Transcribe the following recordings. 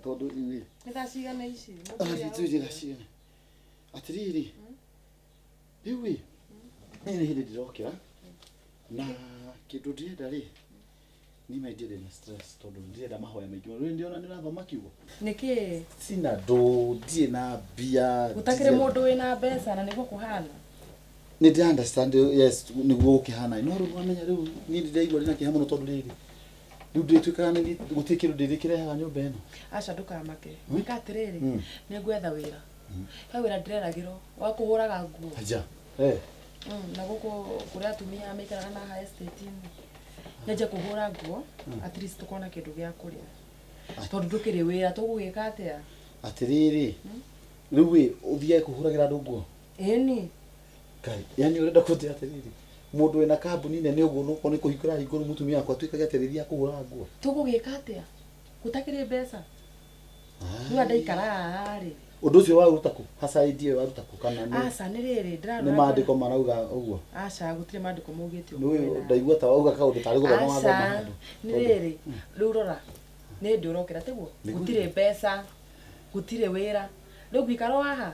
tondu iwi nitacigana ici tujira cigana atiriri iwi ni hindi ndirokira na kindu ndirenda ri ni maindire na stress tondu ndirenda mahoya maingi ri ndiona nirathoma kiugo niki sina ndo ndie na bia utakire mundu wina mbeca na niguo kuhana ni ndi understand yes niguo ukihana no ru wamenya riu ni ndiraigua rina kihamuno tondu riri riu ndituikana ni gutie kindu ndirikirehaga nyumba ino aca ndukamake wika atiriri ningwetha wira he wira ndireragirwo wa kuhuraga nguo aja na guku kuria atumia maikaraga na high estate nje kuhura nguo at least tukona kindu gia kuria tondu ndukiri wira tugugika atia atiriri riu wi uthie kuhuragira andu nguo eni kai yani urenda kutia atiriri mundu wina kambuni nene uguo no kone kuhikura hinguru mutumia akwa tuikage atiriri akuhura nguo tugugika atia gutakiri mbeca ni andaikara ari undu ucio waruta ku hasaidie waruta ku kana ni aca ni riri ndirarora ni maandiko marauga uguo aca gutire maandiko maugite ni ndaigua ta wauga kaundu tari guthoma mathoma ni riri riu rora ni ndi urokira tiguo gutire mbeca gutire wira riu gwikara haha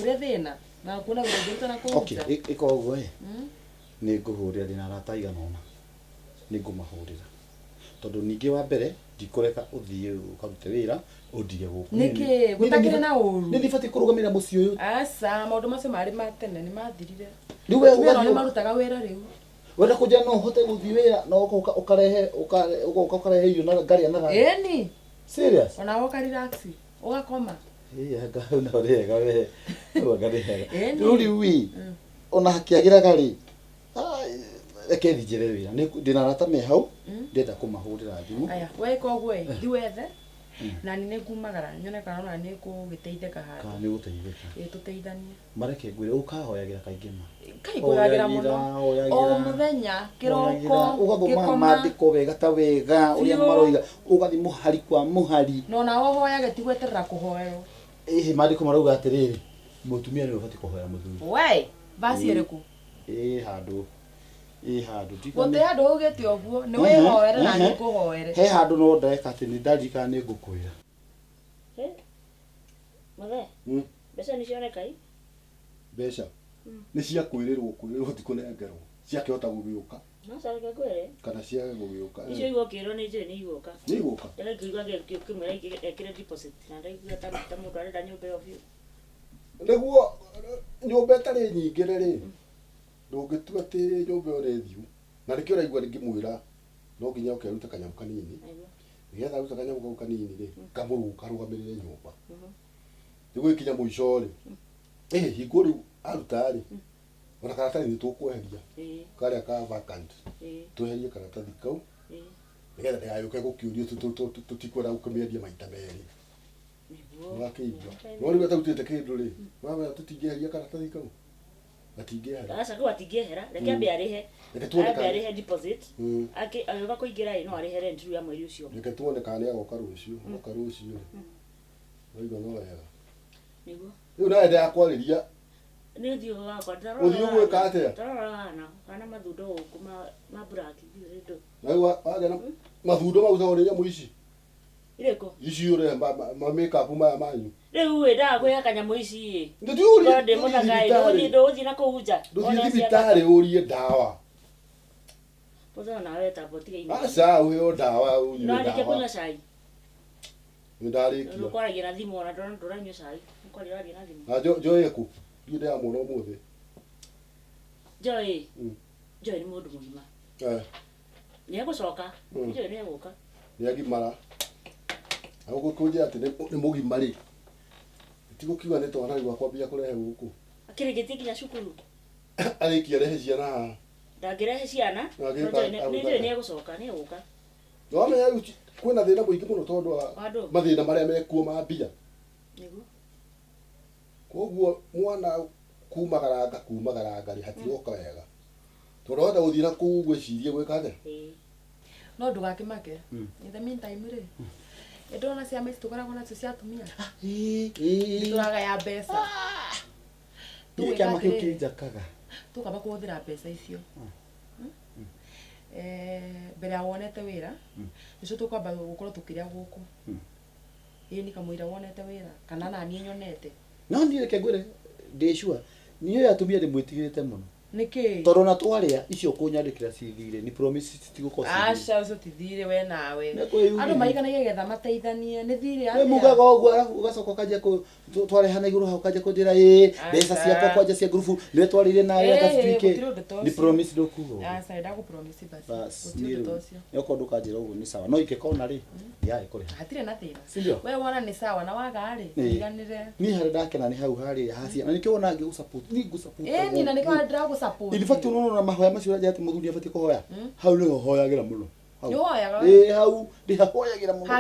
ure thina na kuna wira ngiruta na kuruta okay iko uguo ni nguhurira ndina arata igana ona ni ngumahurira tondu ningi wa mbere ndikureka uthie ukarute wira undige guku niki gutakire na uru ni ndibati kurugamira muci uyu aca maundu macio mari matene ni mathirire riu we ugathie ni marutaga wira riu wenda kuja no hote guthie wira no ukarehe ukarehe iyo na ngari na eni serious ona woka relax ugakoma anga na rega we ugarehe riu wi ona hakiagira gari reke thijire wira ndina arata me hau ndenda kumahurira thimu aya weka uguo thiwethe na ni ngumagara nyone kana ona ni kugiteitheka handi kana ni guteitheka tuteithanie mareke ngwire ukahoyagira kaingi ma kaiguyagira muno o muthenya kiroko ugathoma maandiko wega ta wega uria maroiga ugathi muhari kwa muhari no na hoyage tigweterera kuhoerwo maandiko marauga atiriri mutumia ni ubati kuhoera muthuri we basi ereku handu gote handu ugete oguo ni wihoere na ni kuhoere he handu no ndeka ati ni ndarika ni ngukwira mathe mbeca ni cionekai mbeca ni cia kwirirwo tikunengerwo ciakihota gugiuka no sareke kwere kana ciage gugiuka icio igokirwo ni njiri ni iguka ni iguka ndakigwa kimwera ekire deposit na ndaigua ta mundu arenda nyumba yo biu niguo nyumba itari nyingire ri ndungitua ati nyumba urethiu na rikio raigua ngimwira no nginya ukeruta kanyamu kanini nigetha ruta kanyamu kau kanini ri kamuruka rugamirire nyumba niguo ikinya muico ri hinguri aruta ri ona karatathi ni tukweheria karia ka vacant tweherie karatathi kau nigetha ndagayuke gukiurio tutikwenda gukumiendia maita meri ngakigua no riu atarutite kindu ri mama tutingieheria karatathi kau atingehera aca ko atingehera reke ambe arihe ambe arihe deposit agioka kuingira no arihe rent ya mweri ucio reke tuone kana ni agoka rucio oiga no wega niguo riu na ende akwariria ni thio wakwa ndaro uthio gwika atia ndaro kana mathundo guku ma black rindo na waga na mathundo mau za urinya muici ireko ici ure ma make up manyu riu we ndagwe kanyamu ici nduri ndi munagai ndo na kuuja nduthi thibitari urie dawa poza na we tabotiga ime aca uyo dawa unywe no dawa ndike kunywa cai ndarikia nukwaragia na thimu ona nduranywa cai nukwaragia na thimu na joye ku ngide ya muno muthe joy ni mundu muhima ni egucoka joy ni eguka ni agimara ago kunje ati ni mugimari tigukiuga ni twana igwa kwambia kurehe guku akirigetie kinya cukuru arikia rehe ciana ndagirehe ciana ni joy ni egucoka ni eguka no amenya kwina thina muingi muno tondu mathina maria mekuo ma mbia niguo koguo mwana kumagaranga ri hatiroka wega turota guthira ku gwicirie gwikate no ndugakimake in the meantime ri ndona ciama ici tukoragwo nacio cia atumia turaga ya mbeca kiama kiu kinjakaga tukamba kuhuthira mbeca icio mbere ya wonete wira nicio tukwamba gukorwo tukiria guku ni kamwira wonete wira kana nani nyonete no ni reke ngwire ndicua niyo atumia ndi mwitigirite muno niki toro na twaria icio kunyandikira cithire ni promise citiguko acha ucio tithire we nawe andu maiganagia getha mateithanie ni thire we mugaga oguo arafu ugacoka kaja ku twarehana iguru hau kaja kundira mbeca ciakwa kwanja cia grupu ni twarire nawe akacituike ni promise ndukugo acha ndaku promise basi yoko ndukanjira uguo ni sawa no ikekona ri ya ikore hatire na thina sindio we wona ni sawa na waga ri iganire ni hari ndakena ni hau hari hacia na nikiona ngi gusupport ni gusupport ni na nikiona ndira support in fact unaona na mahoya macio uraje ati muthuri abati kuhoya hau ni hoyagira muno ni hoyaga hau ndi hoyagira muno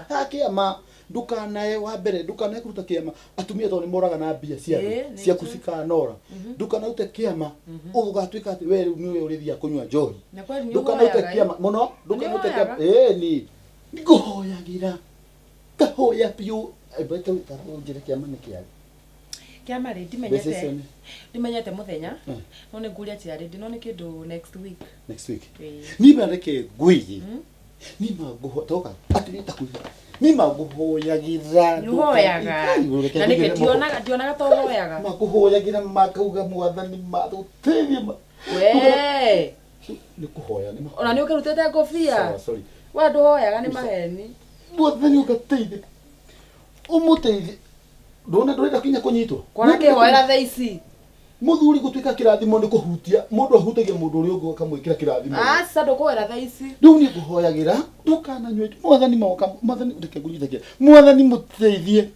hakiama ndukanae wa mbere ndukanae kuruta kiama atumia to ni moraga na mbia cia kusika nora ndukanae ute kiama ugatuika ati we ni urithia kunywa njohi ndukanae ute kiama muno ndukanae ute kiama ni nguhoyagira kahoya piu ebeto tarunjire kiama ni kiari kiama ri ndimenyete muthenya no ni nguria ti ari no ni kindu next week ni bareke ngwiji ni maguhotoka atirita kuja ni maguhoyagira nuhoyaga na ni ndionaga to hoyaga maguhoyagira makauga mwathani matutethie we ni kuhoya ni ona ni ukirutete ngofia wa nduhoyaga ni maheni mwathani ugateithia umuteithie ndona ndorenda kinya kunyitwo kwana kihoera tha ici muthuri gutuika kirathimo ni kuhutia mundu ahutagia mundu uri ungi akamwikira kirathimo aca ndukwera tha ici riu ni nguhoyagira ndukananywe mwathani maoka mwathani ndeke ngurithia mwathani muteithie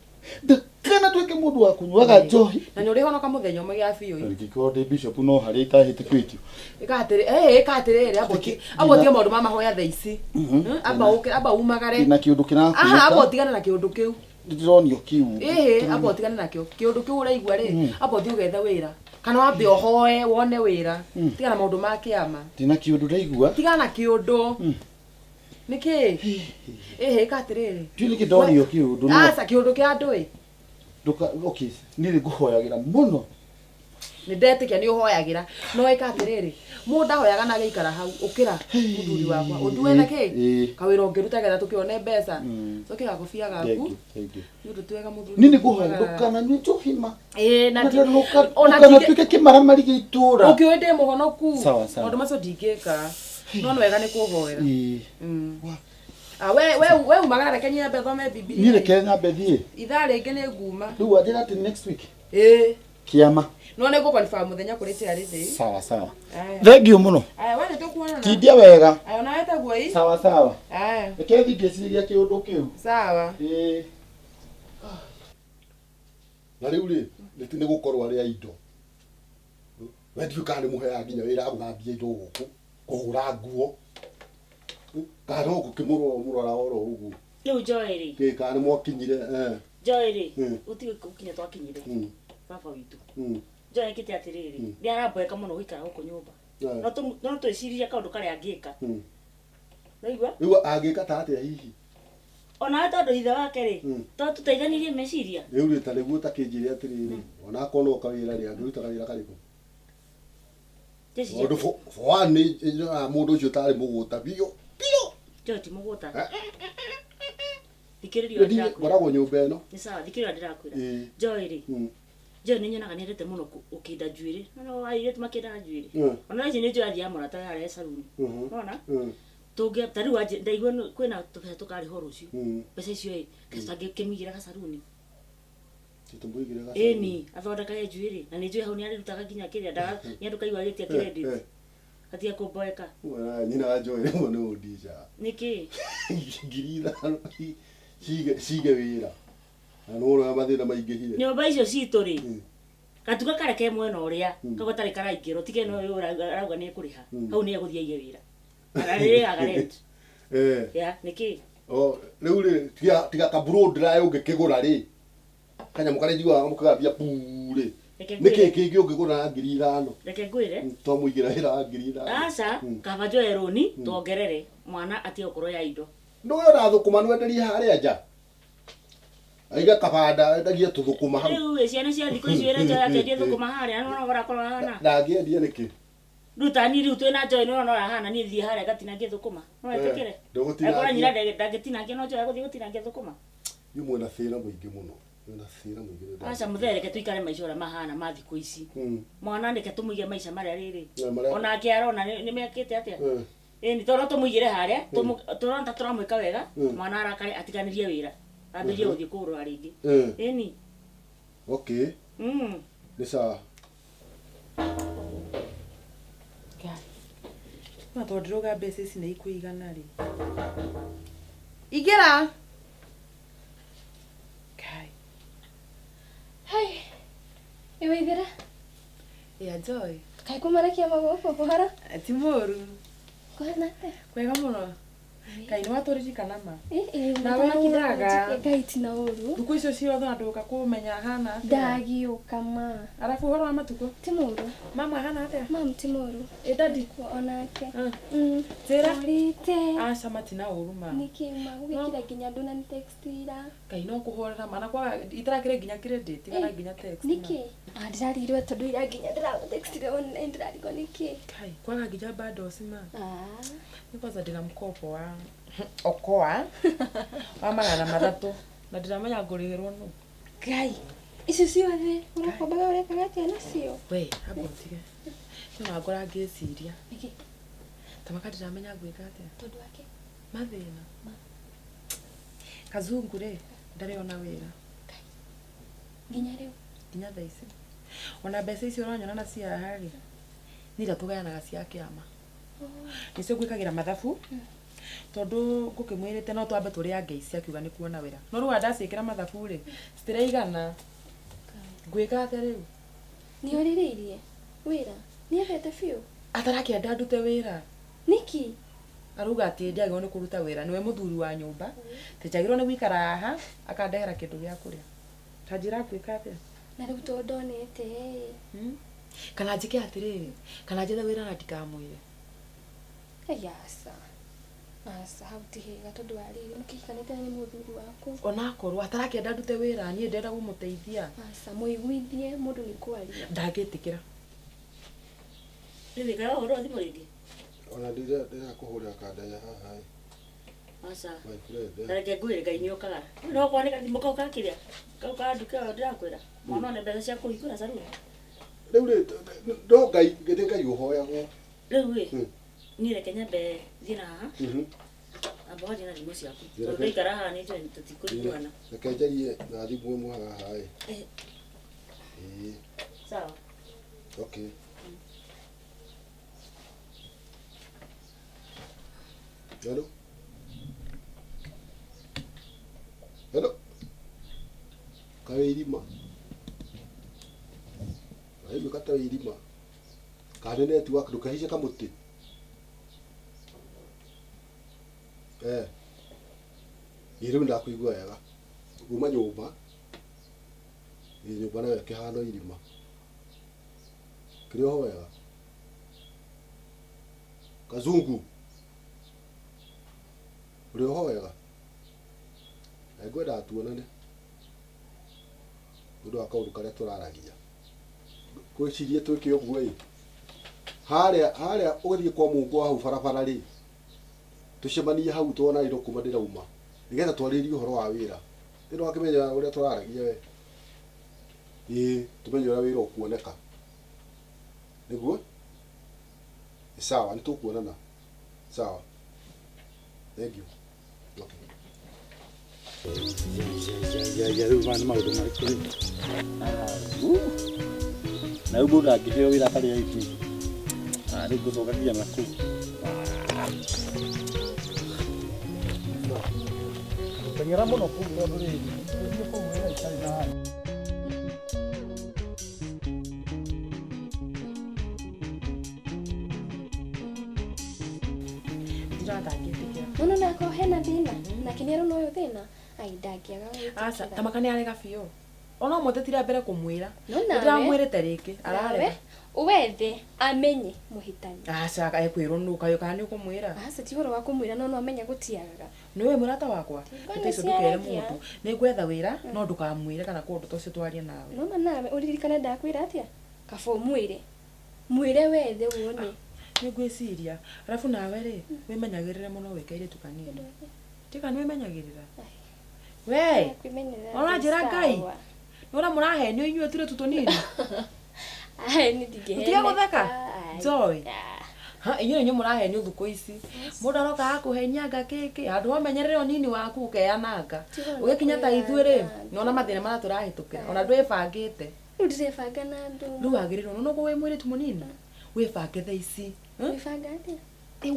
ndakana tweke mundu wa kunywaga njohi na ni uri honoka muthenya umwe gia biu ngikoro ndi bishop no hari itahitikitio ikatirire abotie maundu ma mahoya tha ici aba umagare na kiundu kinakuka abotigana na kiundu kiu ndironio kiu abotigana nakio kiundu kiu uraigua ri abothi ugetha wira kana wambe ohoe wone wira tigana maundu ma kiama tina kiundu ndaigua tigana kiundu niki ikatirire tuli kidonio kiundu aca kiundu kia ndui nduka okay nili nguhoyagira muno ni ndetikia ni uhoyagira no ikatiriri mundu ahoyaga na geikara hau ukira muthuri wakwa undu wena ki kawira ungiruta getha tukione mbeca tukira kofia gaku ndu twega muthuri nini nguhoya ndukana ni njohima na ona tuke kimaramari giitura ukiwende muhonoku sawa sawa ndu maco ndingika no wega ni kuhoera we umagara reke nyambe thome Biblia ni reke nyambe thie ithaa ringi ni nguma riu athira ati next week kiama no ne go confirm muthenya kuri ti ari thi sawa sawa thengio muno aya wale tukuona tindia wega aya ona eta gwai sawa sawa aya reke thingeciria kiundu kiu sawa na riu ri ni gukorwo ari aindo we ndiu kana muhea nginya wira guthambia indo guku kuhura nguo kana gukimurwo murora oro ugu riu Joeri ke kana mwakinyire Joeri uti ukinya twakinyire baba witu Joeri kiti atiriri ndi araboeka muno gwikara guku nyumba no twiciria kaundu kari angika naigua riu angika ta atia hihi ona tondu ithe wake ri to tuteithanirie meciria riu ri ta riguo ta kinjire atiriri ona akono kawira ri angiruta kawira kariku mundu foani mundu ucio tari muguta bio Joti muguta thikiririo ndirakwira baragwo nyumba ino ni sawa thikiririo ndirakwira Joeri Joeri ni nyonaga nirete muno ukinda njuiri no aire tumakenda njuiri ona ici ni njuari ya murata ya re saluni unaona tuge tari waje ndaigua kwina tupesa tukari ho rucio pesa icio kasange kemigira ka saluni titumbuigira ka ni athondeka ye njuiri na ni njui hau ni ari rutaga nginya kiria ndaga ni andu kaigua gitia credit atia kuboeka nyina ajoe muno ndija niki ngirira sige wira na no ro mathina maingihire nyumba icio citu ri katuga kareke mwena uria kagotari karaingiro tige no arauga ni kuriha hau ni eguthia ige wira ararire agarent ya niki riu ri tiga ka broad dry ungikigura ri kanyamu kare njigwa mukagambia pure niki kingi ungigura 5,000 reke ngwire to muigira hira 5,000 aca kaba Joeroni tuongerere mwana atie ukoro ya indo nduyo na thukuma nwenderie haria nja aiga kabanda ndagia tuthukuma hau riu ciana cia thikũ icio ĩrĩa Joe akendia thukuma harĩa no ũrakorwo hana ndangĩendia nĩkĩ rutani riu twĩna Joe no hana niĩ thiĩ harĩa gatinangie thukuma no etĩkĩre ekora nyina ndangĩtinangia no Joe agũthiĩ gũtinangia thukuma yu mwena thina muingi muno mwena thina muingi acha muthereke tuikare maisha ora mahana ma thiku ici mwana ndeke tumuige maisha maria riri ona akiarona ni mekite atia ni toro tumuigire haria turonta turamwika wega mwana arakare atiganirie wira ambirie uthie kurwa ringi ni okay ni sawa na tondroga mbeca ici nĩ ikuigana ri igera kai hai iwe igera ya joy kai kumarakia magoko kuhara ti moru kwana kwega muno kai no atoririkana ma nawe kiraga gaiti na uru thuku icio ciothe nduka kumenya hana ndagiuka ma arafu horo wa matuko ti muru mama hana atia mam ti muru dadi onake tera rite aca matina uru ma niki magukira ginya nduna ni text ira kai no kuhorera mana kwa itarakire ginya credit kana ginya text niki ndirarirwe tondu ira ginya ndira text ira on ndirariko niki kai kwaga ginya bado sima ni kwanza ndina mkopo wa okoa wa magana mathatu na ndiramenya ngurihirwo no gai icio ciothe urakombaga urekaga atia nacio we abutige no ngora ngiciria tamaka ndiramenya gwika atia tondu wake mathina kazungu re ndariona wira ginya riu ginya thaici ona mbeca icio uranyona na cia hari nira tugayanaga cia kiama nicio gwikagira mathabu tondu ngukimwirite no twambe turia ngeici akiuga ni kuona wira no ruwa ndacikira mathabu ri citiraigana gwika atia riu ni oririirie wira ni avete fiu atarakienda ndute wira niki aruga ati ndiagirwo ni kuruta wira niwe muthuri wa nyumba tijagirwo ni gwikara haha akandehera kindu gia kuria tanjira gwika atia na riu to ndonete kana njike atiriri kana njethe wira na ndikamwire yasa asa hautihiga tondu ariri mukihikanite ni muthuri waku ona akorwo atarakienda ndute wira nie ndenda gumuteithia asa muiguithie mundu ni kwaria ndagitikira ni gara horo thimu ringi ona ndira kuhurira kandanya haha acha my friend ndareke ngwire ngai ni okaga no kwanika thimu kau kakiria kau ka nduka ndirakwira mwana ne mbeca cia kuhingura saruni riu ri ndo ngai ngende ngai uhoyagwo riu ri ni reke nyambe thina haha amba wathi na thimu ciaku tondu ndaikara haha ni njoi tutikũiguana reke njarie na thimu ĩmwe haha sawa okay hello hello kawe irima ayo kata irima kane network ndukahice kamuti iriu ndakuigua wega uma nyumba nyumba nayo kihano irima kiri ho wega kazungu uri ho wega ngwenda tuonane ndu akaundu karia turaragia gwicirie twike uguo haria ugathie kwa mungu hau barabara ri tucemanie hau tuona indo kuma ndirauma nigetha twaririe uhoro wa wira ndio wakimenya uria turaragia we tumenye uria wira ukuoneka niguo sawa ni tukuonana sawa thank you ya riu vana maundu marikuri na ugu ndangiheo wira kari aiki riu ngucokagia naku teng'era muno kuu tondu riri ndio kuu wira itari na hali Nono nako hena thina na kinero noyo thina ai ndakiaga aca tamakani arega biu ona mutetira mbere kumwira nawe ndiramwirite riki ararega uwethe amenye muhitani aca ekwirwo nuka yo kana ukumwira aca ti horo wa kumwira no amenya gutiagaga niwe murata wakwa utico ndukere mundu ni gwetha wira no ndukamwire kana kundu tocio twaria nawe no nawe uririkana ndakwira atia kaba umwire mwire wethe wone ni gwiciria arafu nawe ri wimenyagirire muno wikaire tukanini tika ni wimenyagirira We. Ona njira Ngai. Nora mũrahenio inyuĩ tire tutonini. Ai ni dige. Tiga gutheka. Joy. Ha inyuĩ nĩ mũrahenio thukũ ici. Mũndũ aroka akũhenia ngakeke. Andũ amenyerere nini waku ukeananga. Ũgĩkinya ta ithuĩ rĩ, nona mathĩna mara tũrahĩtũkĩra. Ona ndwĩbangĩte. Ndĩrebanga na andũ. Rĩu wagĩrĩirwo no gwe mwĩrĩ tu mũnini. Wĩbange thaa ici. Wĩbanga atĩa?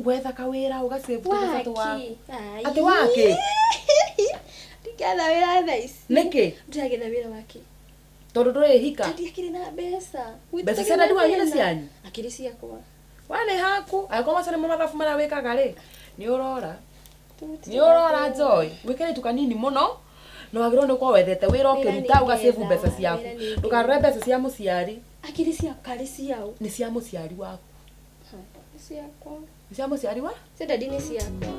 Gwetha kawĩra ũgasave tũbeca twaku. Atĩ wake? Ndigetha wĩra thaa ici. Nĩkĩ? Ndĩragetha wĩra wake. Tondũ ndũrĩhika. Ndiakĩrĩ na mbeca. Mbeca cia nani wanyu nĩ cianyu? Akĩrĩ ciakwa. Wane haku, angĩkorwo macio nĩmo mathabu marĩa wĩkaga rĩ, nĩ ũrora Joy. Wĩkĩre tu kanini mũno, na wagĩrĩirwo nĩ gũkorwo wethete wĩra ũkĩruta ũgasave mbeca ciaku. Ndũkarore mbeca cia mũciari. Akĩrĩ ciakwa karĩ ciao. Nĩ cia mũciari waku. Nĩ ciakwa. Nĩ cia mũciari wa? Cia dadi nĩ ciakwa.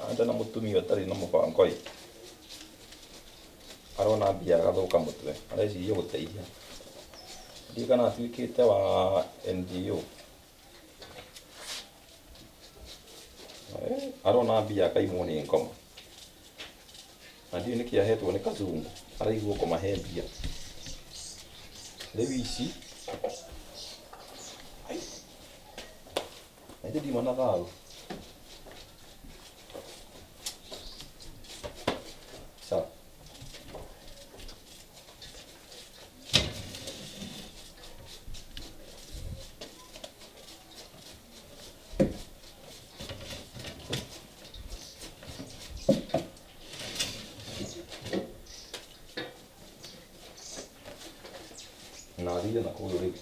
Anda na mutumia utari na mubango ĩ arona mbia agathuka mutwe areciria guteithia ndi kana atuĩkĩte wa NGO arona mbia akaimwo nĩ ngoma na ndiũ nĩkĩ ahetwo nĩ kazungu araigwo kũmahe mbia rĩu ici na ithe ndima na thayũ sawa na thile na kũgũrũ rĩu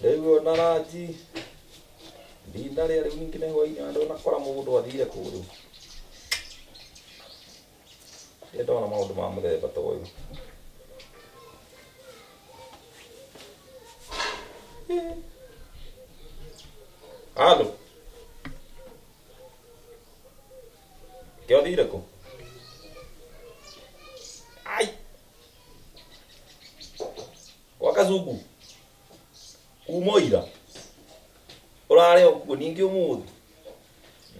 rĩu ona ranji ndinda rĩa rĩu ningĩ nĩ hwainĩ andũ nakora mũndũ athire kũrũ ndona maũndũ ma mũthemba ta ũyũ Alo. Kêu đi được không? Ai? Kwa kazungu. Umoira. Ora leo kuningi umuthi.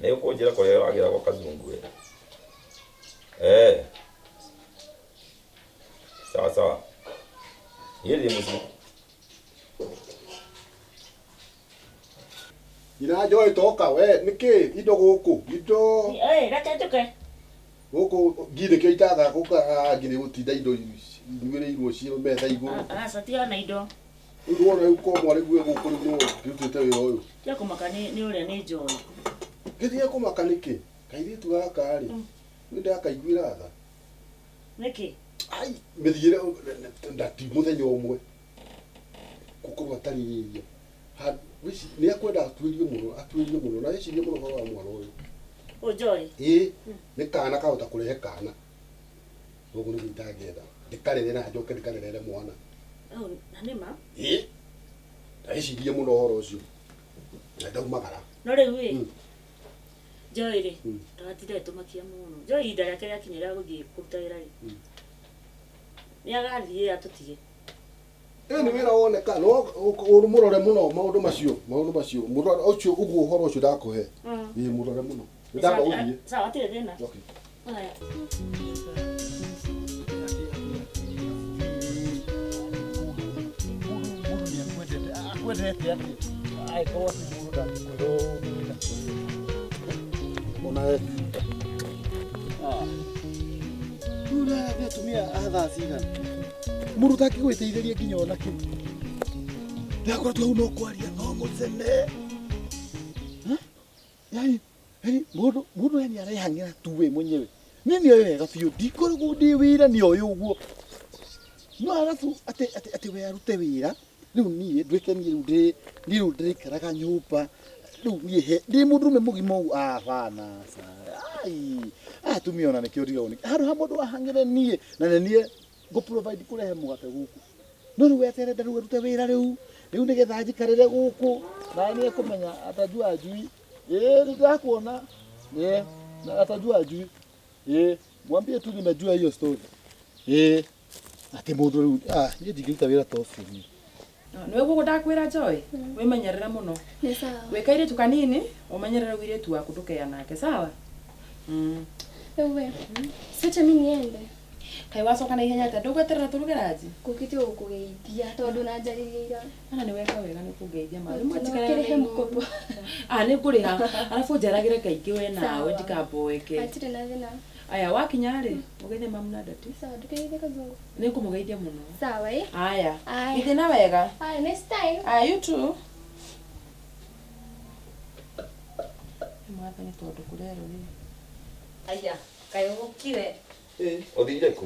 Leo kujira kwa leo agira kwa kazungu Sawa sawa. Yeye muzi. Ina Joy toka we niki indo gũkũ indo reke njuke gũkũ ngire kĩ itatha gũka ngire gũtinda indo nyuĩrĩirwo cio metha igũrũ aca tiona indo rĩu wona rĩu ko mwarĩ guo gũkũ rĩu no ndutĩte wĩra ũyũ tia kũmaka nĩ ũrĩa nĩ Joy gĩthiĩ kũmaka nĩkĩ kairĩtu gaka rĩ nĩ ndakaiguĩra tha nĩkĩ ai mĩthiĩre ndati mũthenya ũmwe gũkorwo atarĩ irio wici nĩ akwenda atuĩrie mũno na ecirie mũno ũhoro wa mwana ũyũ Joy nĩ kana kahota kũrehe kana ũguo nĩguo itangĩenda ndĩkarere na njoke ndĩkarerere mwana na nĩ ma ecirie mũno ũhoro ũcio na ndaumagara no rĩu Joy rĩ ndagatinde tũmakia mũno Joy ihinda rĩake rĩakinya rĩa gũthiĩ kũruta wĩra rĩ nĩ agathiĩ atũtige nĩ wĩra woneka no mũrore mũno maũndũ macio mũrore ũcio ũguo ũhoro ũcio ndakũhe mũrore mũno nĩ ndamba gũthiĩ sawa tirĩ thĩna haya akwendete atĩ agĩkorwo atĩ mũndũ ndangĩkwĩrwo ona rĩu nĩ atumia a thaa cigana mũndũ ũtangĩgwĩteithĩria nginya ona kĩ ndakoretwo hau no kwaria no mũcene yani Yaani mundu yani arehangira tu we mwenyewe. Nini yo wega biũ ndikoragwo ndi wĩra nĩ ũyũ ũguo. No arabu ati we arute wĩra rĩu niĩ nduĩke niĩ rĩu ndĩikaraga nyũmba rĩu niĩ ndi mũndũrume mũgima ũguo bana ai atumia ona nĩkĩo ndigagwo handũ ha mũndũ ahang'ĩre niĩ na niĩ ngo provide kũrehe mũgate gũkũ no rĩu weterere rĩu arute wĩra rĩu nĩgetha njikarĩre gũkũ na niĩ kũmenya atajua ajui nitakuona na atajua ajui mwambie tu nimejua hiyo story ati mundu riu ni ndingĩruta wĩra ta ũcio ni niwe gugu ndakwĩra Joy wimenyerera muno Ni sawa. wikaire tu kanini umenyerere wiretu waku ndukeya nake sawa Ewe. Sicha mimi niende. kai wacoka na ihenya ta ndũgweterera tũrugeraji Kukite ukugeithia tondu na njarĩrĩira. ana nĩ weka wega nĩ kũngeithia mari Kĩrĩhe mũkopo. nĩ ngũrĩha arabu njaragĩre kaingĩ we nawe ndikamboeke Atire na thina. aya wakinya rĩ ũgeithie mamu na ndati Sawa, ndugeithie kazungu. nĩ ngũmũgeithia mũno Sawa aya Aya. ithe na wega Aya, next time. aya you too mwathani tondũ kũrero rĩ Aya, kaĩ ũgũkire? Ũthire kũ?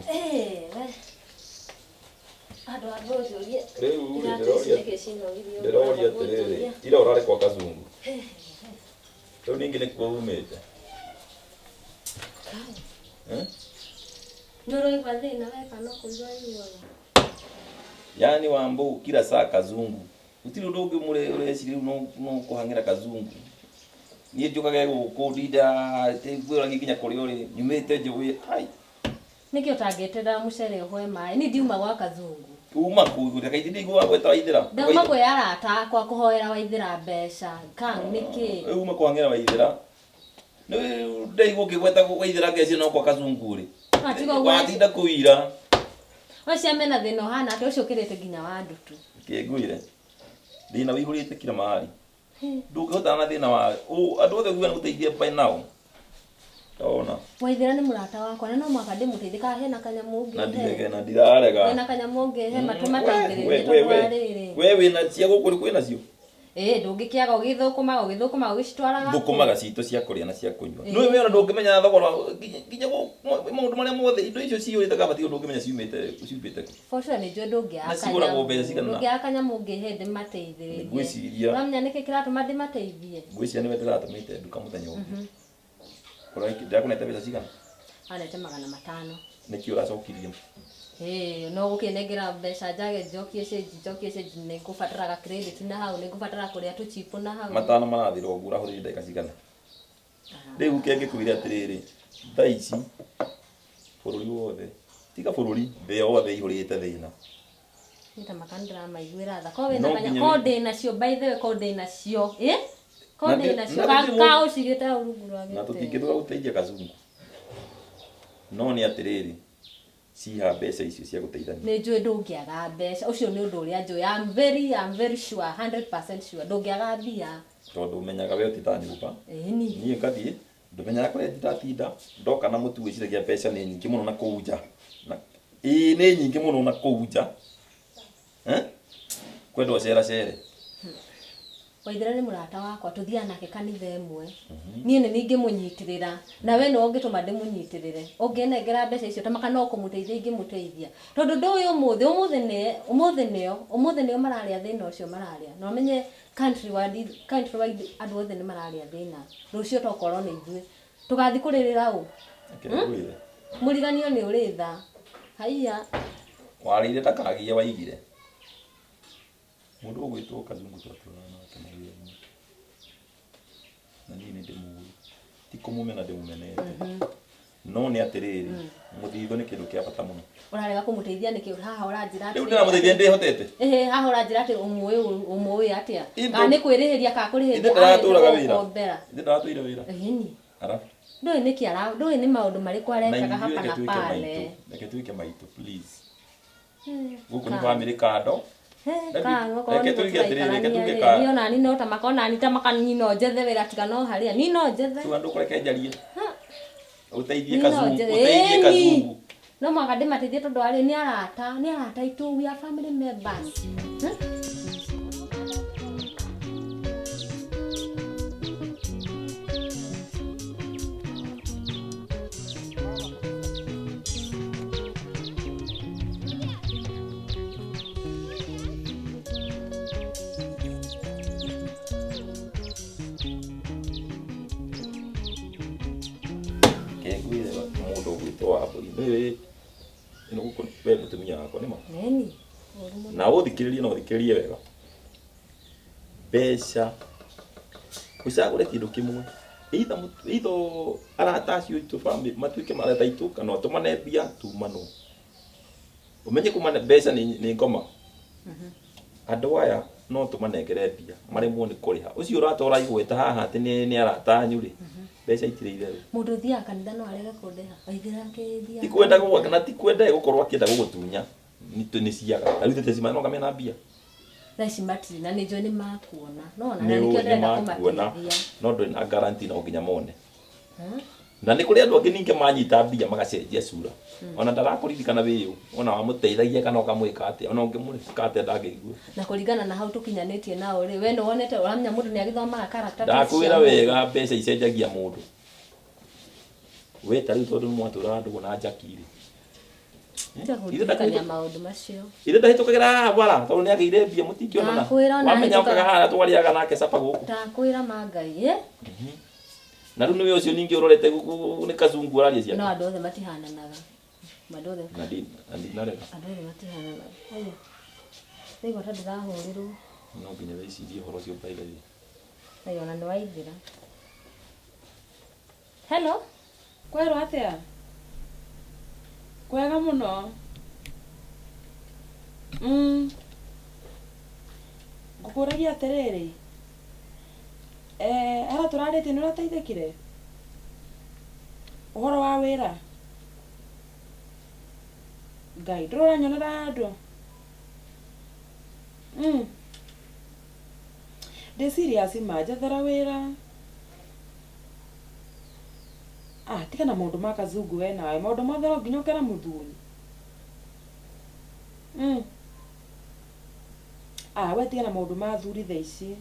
Andũ a rũrĩrĩ. Rĩu Ndĩroria atĩrĩrĩ, ira ũrarĩ kwa Kazungu. Rĩu ningĩ nĩkuo umĩte. Ndũroigua thĩna weka no kũigua inyuothe. Yani Wambu kila saa Kazungu. Gũtirĩ ũndũ ũngĩ mũreciria rĩu no kũhang'ĩra Kazungu. Niĩ njũkaga gũkũ ndinda ngwĩra nginya kũrĩa ũrĩ nyumĩte njũĩ ai. Nĩkĩ ũtangĩeterera mũcere ũhwe maĩ? Ni ndiuma gwa Kazungu. Uma kũigũra kaingĩ ndigua gweta Waithĩra. Ndauma kwĩ arata akwa kũhoera Waithĩra mbeca. Kang nĩkĩ? Uma kũhang'ĩra Waithĩra. Nĩ ndaigua ũkĩgweta Waithĩra ngeci no kwa Kazungu rĩ. Watinda kũira. Wacia mena thĩna ũhana atĩ ũcio ũkĩrĩte nginya wa ndutu. Kĩngũire. Thĩna wĩihũrĩte kila mahali. Ndũngĩhotana na thĩna wa andũ othe gũa gũteithia by now. Ona. Waithĩra nĩ mũrata wakwa na no mwaka ndĩmũteithie kana hena kanyamũ ũngĩ. Na ndirege na ndirarega. Hena kanyamũ ũngĩ he matũmateithĩrĩrie tondũ rĩrĩ. We wĩna cia gũkũ kwĩna cio. Ndũngĩkĩaga ũgĩthũkũmaga ũgĩcitwaraga. Thũkũmaga citũ cia kũrĩa na cia kũnyua. No we ona ndũngĩmenya thogora nginya maũndũ marĩa mothe indo icio ciyũrĩte kabati ndũngĩmenya ciumĩte. For sure nĩ njũĩ ndũngĩaka. Na cigũragwo mbeca cigana. Ndũngĩaka kanyamũ ũngĩ he ndĩmateithĩrĩrie. Ngwĩciria. Ũramenya nĩkĩ kĩratũma ndĩmateithie? Ngwĩciria nĩwe ndĩratũmĩte nduka mũthenya ũmwe. Ndakũnete mbeca cigana? Anete 500. Nĩkĩ ũracokirie? No gũkĩnengera mbeca njage njokie cenji nĩ ngũbataraga credit na hau nĩ ngũbatara kũrĩa tũchipo na hau. 5 marathira ũguo ũrahũthĩrire ndagĩka cigana? Rĩu kĩngĩkwĩra atĩrĩrĩ, thaa ici bũrũri wothe tiga bũrũri thĩ yothe ihũrĩte thĩna. Nita makandira maiguĩra tha. Ko ndĩ nacio by the way ko ndĩ nacio. Ko ndĩ nacio ka ũcigĩte rungu rwa gĩtĩ. Na tũtingĩthuura gũteithia Kazungu. No nĩ atĩrĩrĩ ciha mbeca icio cia gũteithania. Nĩ njũĩ ndũngĩaga mbeca. Ũcio nĩ ũndũ ũrĩa njũĩ. I'm very sure 100% sure ndũngĩaga mbia. Tondũ ũmenyaga we ũtita nyũmba. Niĩ ngathiĩ ndũmenyaga kũrĩa ndĩratinda ndoka na mũtu wĩciragia mbeca nĩ nyingĩ mũno na kũu nja. Nĩ nyingĩ mũno na kũu nja. Kwendwo cere. Waithĩra nĩ mũrata wakwa tũthiaga nake kanitha ĩmwe. Niĩ nĩ ingĩmũnyitĩrĩra na we no ũngĩtũma ndĩmũnyitĩrĩre. Ũngĩnengera mbeca icio tamaka no kũmũteithia ingĩmũteithia. Tondũ ndũĩ ũmũthĩ nĩo mararĩa thĩna ũcio mararĩa. Na ũmenye country wide andũ othe nĩ mararĩa thĩna. Rũciũ tokorwo nĩ ithuĩ. Tũgathiĩ kũrĩrĩra ũ? Mũriganio nĩ ũrĩ tha. Haiya. Warĩire ndakagia waigire. Mũndũ ũgwĩtwo Kazungu twatũrana nake mawĩra-inĩ. Na niĩ nĩ ndĩmũĩ. Ti kũmũmena ndĩmũmenete. No nĩ atĩrĩrĩ, mũthithũ nĩ kĩndũ kĩa bata mũno. Ũrarega kũmũteithia nĩkĩ haha ũranjĩra atĩ. Rĩu ndĩramũteithia ndĩhotete. Haha ũranjĩra atĩ ũmũĩ atĩa. Kana nĩ kwĩrĩhĩria ka kũrĩhĩria. Ndĩ ndaratũraga wĩra. Ndĩ ndaratũire wĩra. Ara. Ndũĩ nĩ maũndũ marĩkũ arekaga hapa na pale. Reke tuĩke maitũ please. Gũkũ nĩ bamĩrĩ kando. Reke tuige atĩrĩrĩ, niĩ ona no tamaka nino njethe wĩra tiga no harĩa nino njethe. Tu andũ kũreke njarie. Ũteithie Kazungu. No mwaka ndĩmateithie tondũ arĩ nĩ arata itu we are family members. wewe ino guko we mutumia wako nimo neni na uthikiririe no uthikiririe wega besha usagure kindu kimwe itho aratacio itu family matuike mareta itu kana tumane bia tumano umenye kumane besha ni ngoma andu aya no tumanengere bia maremwo ni kuriha ucio uratora igweta haha ati ni aratanyu ri besha itire ithere mundu thia kanitha no arega kundeha oigira ngithia tikwenda gwa kana tikwenda gukorwo akienda gugutunya ni ciaga arute tecima no kamena bia thaici matiri na nĩnjũĩ nĩ makuona nona na nĩkĩo ndĩrenda kũmateithia no ndũrĩ na guarantee no nginya mone na nĩ kũrĩ andũ angĩ ningĩ manyita mbia magacenjia cura ona ndarakũririkana wĩyũ ona wamũteithagia kana ũkamwĩka atĩa ona ũngĩmwĩka atĩa ndangĩigua na kũringana na hau tũkinyanĩtie nao rĩ we nĩwonete ũramenya mũndũ nĩagĩthomaga karatathi ndakwĩra wega mbeca icenjagia mũndũ we tarĩu tondũ mwatũra andũ na njakiri Ndakũririkania maũndũ macio ire ndahĩtũkagĩra bara tondũ nĩagĩire mbia mũtingĩonana wamenya ũkaga haha twarĩaga nake capa gũkũ ndakwĩra mangai na rĩu nĩwe ũcio ningĩ ũrorete gũkũ nĩ kazungu ũraria ciake no andũ othe matihananaga andũ othe matihananaga ndaigua ta ndĩrahũrĩrwo no nginya wĩcirie ũhoro ũcio mbaigari ayo ona nĩwaithĩra hello kwerwo atĩa kwega muno ngũkũragia atĩrĩrĩ ara tũrarĩtie nĩ ũrateithĩkire ũhoro wa wĩra ngai ndũranyonera handũ ndĩ serious ma njethera wĩra tiga na maũndũ ma kazungu we nawe maũndũ mothe no nginya ũkera mũthuri we tiga na maũndũ ma thuri thaa ici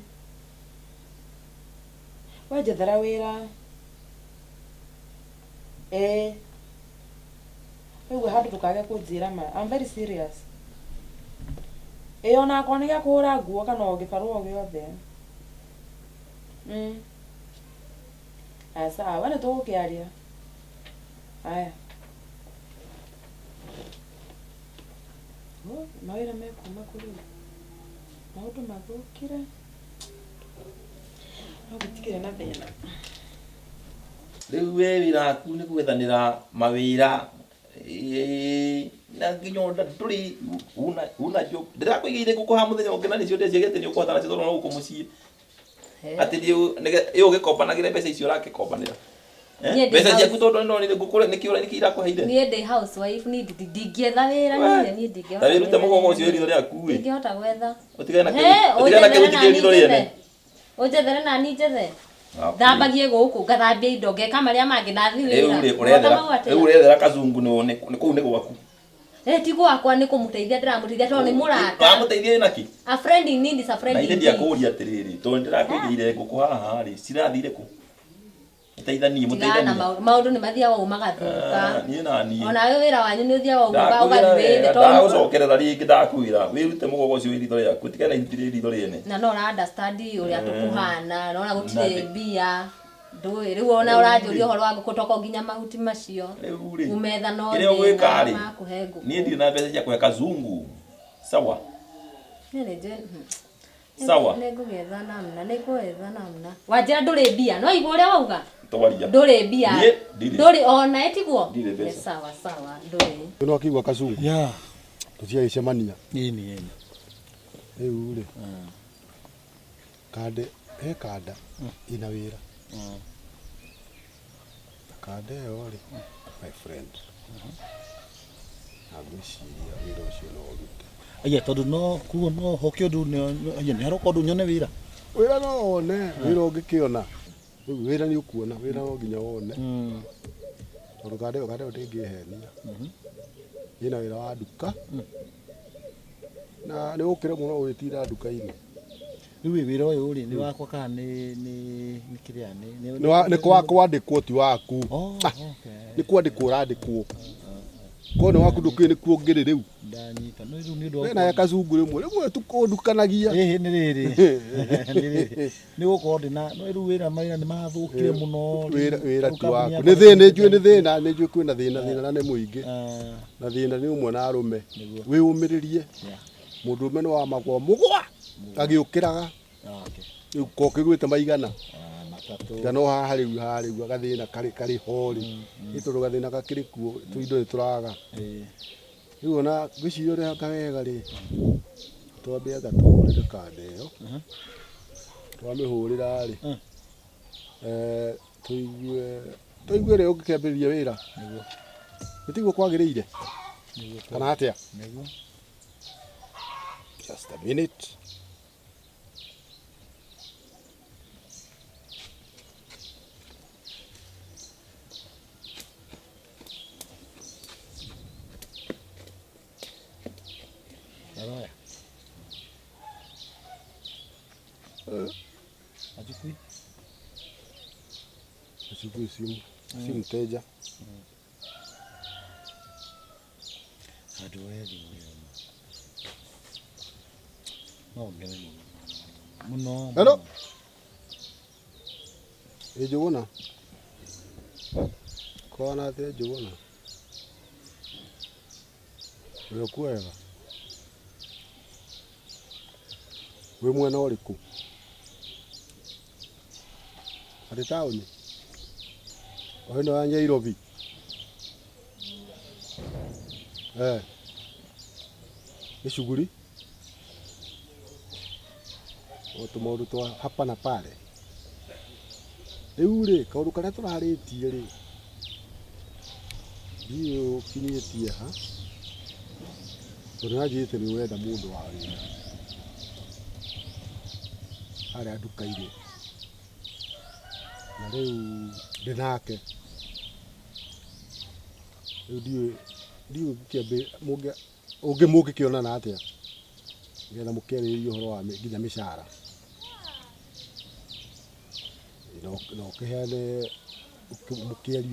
we njethera wĩra ũguo handũ ndũkage kũnjĩra ma I'm very serious ona akorwo nĩ gĩa kũhũra nguo kana o gĩbarũa o gĩothe sawa we nĩ tũgũkĩaria aya mawĩra mekuma kũrĩ maũndũ mathũkire no gũtikĩrĩ na thĩna rĩu we wĩra waku nĩ gwethanĩra mawĩra na nginya ndũrĩ unacio ndĩrakũigĩire ngũkũ ha mũthenya ũngĩ na nĩcio ndeciagĩte nĩ ũkũhota nacio tondũ no gũkũ mũciĩ atĩ ĩ ũgĩkombanagĩra mbeca icio ũrakĩkombanĩra mbeca ciaku tondũ no nĩkĩo irakũheire niĩ ndĩ housewife ndingĩetha wĩra niĩ ndingĩhota ta wĩrute mũgogo ũcio ritho rĩaku ndingĩhota gwetha ũtigane na kĩrutithie ritho rĩene ũnjethere nani njethe thambagie gũkũ ngathambia indo ngeka marĩa mangĩ nathi rĩu ũrethera kazungu nĩ kũu nĩ gwaku ti gwakwa nĩ kũmũteithia ndĩramũteithia tondũ nĩ mũrata wamũteithia naki a friend in need is a friend in need na ndiakũria atĩrĩrĩ tondũ ndĩrakũigĩire ngũkũ haha rĩ cirathire kũ mũteithanie maũndũ nĩ mathiaga magathũka niĩ na niĩ ona we wĩra wanyu nĩ ũthiaga ũgathirĩte ndagũcokerera rĩngĩ ndakwĩra wĩrute mũgogo ũcio wĩ ritho rĩaku ũtigane na ihuti rĩ ritho rĩene na no ũra understand ũrĩa tũkũhana na ona gũtirĩ mbia ndũĩ rĩu ona ũranjũria ũhoro wa ngũkũ toko nginya mahuti macio umetha no thĩna makũhe ngũkũ niĩ ndirĩ na mbeca cia kũhe kazungu sawa sawa nĩngũgetha namna wanjĩra ndũrĩ mbia no igua ũrĩa wauga twaria ndũrĩ mbia ndũrĩ ona etiguo sawa ndũrĩ no akigwa kazungu tũtiagĩcemania ini rĩu rĩ kande kanda ina wĩra kanda ĩyo rĩ my friend agwĩciria wĩra ũcio no ũrute aya tondũ no kuo no hoke ũndũ nĩ haroka ũndũ nyone wĩra no one wĩra ũngĩkĩona rĩu wĩra nĩ ũkuona wĩra no nginya wone tondũ kanda ĩyo ndĩngĩhenia ĩna wĩra wa nduka na nĩ ũkĩre mũno ũgĩtinda nduka-inĩ rĩu wĩra ũyũ rĩ nĩ wakwa kana nĩ kĩrĩa nĩ kwandĩkwo ti waku nĩ kwandĩkwo ũrandĩkwo Kone waku ndukini kuongere riu. Ndanyita no riu ni ndo. Wena ya kazungu rimwe tukondukanagia. Ni riri. Ni gukorwo ndina no riu wira mawira ni mathukire muno. Wira tu waku. Ni thina njui kwina thina na ni muingi. Na thina ni umwe na arume. Wi umiririe. Mundu ume no wa magwa mugwa. Agiukiraga. Okay. Riu kokigwite maigana. Gano hariu agathina kari hori. Ituru gathina gakiri kuo tuindo turaga. Riu ona giciyo ria kawega ri. Twambe agatore kande yo. Twamihurira ri. Tuigue ri ukikemberia wira. Niguo. Gitiguo kwagiriire. Niguo. Kana atia? Niguo. Just a minute. Araya. Achukui simu. Si mteja. Hatuwezi muno. Hello. Ejogona. Kona te ejogona. Wekwega. We mwena uriku? Ari tauni. Oino ya Nairobi. Ni shughuli? Otumaundu twa hapa na pale. Riu ri kaundu karia turaritie ri. Dio kinyetie ha. Tunajite ni wenda mundu wa wira. Ari nduka-ini na riu ndinake riu ndiu kiambe mugi kionana atia ngetha mukeririe uhoro wa nginya mishara no kiheane mukeri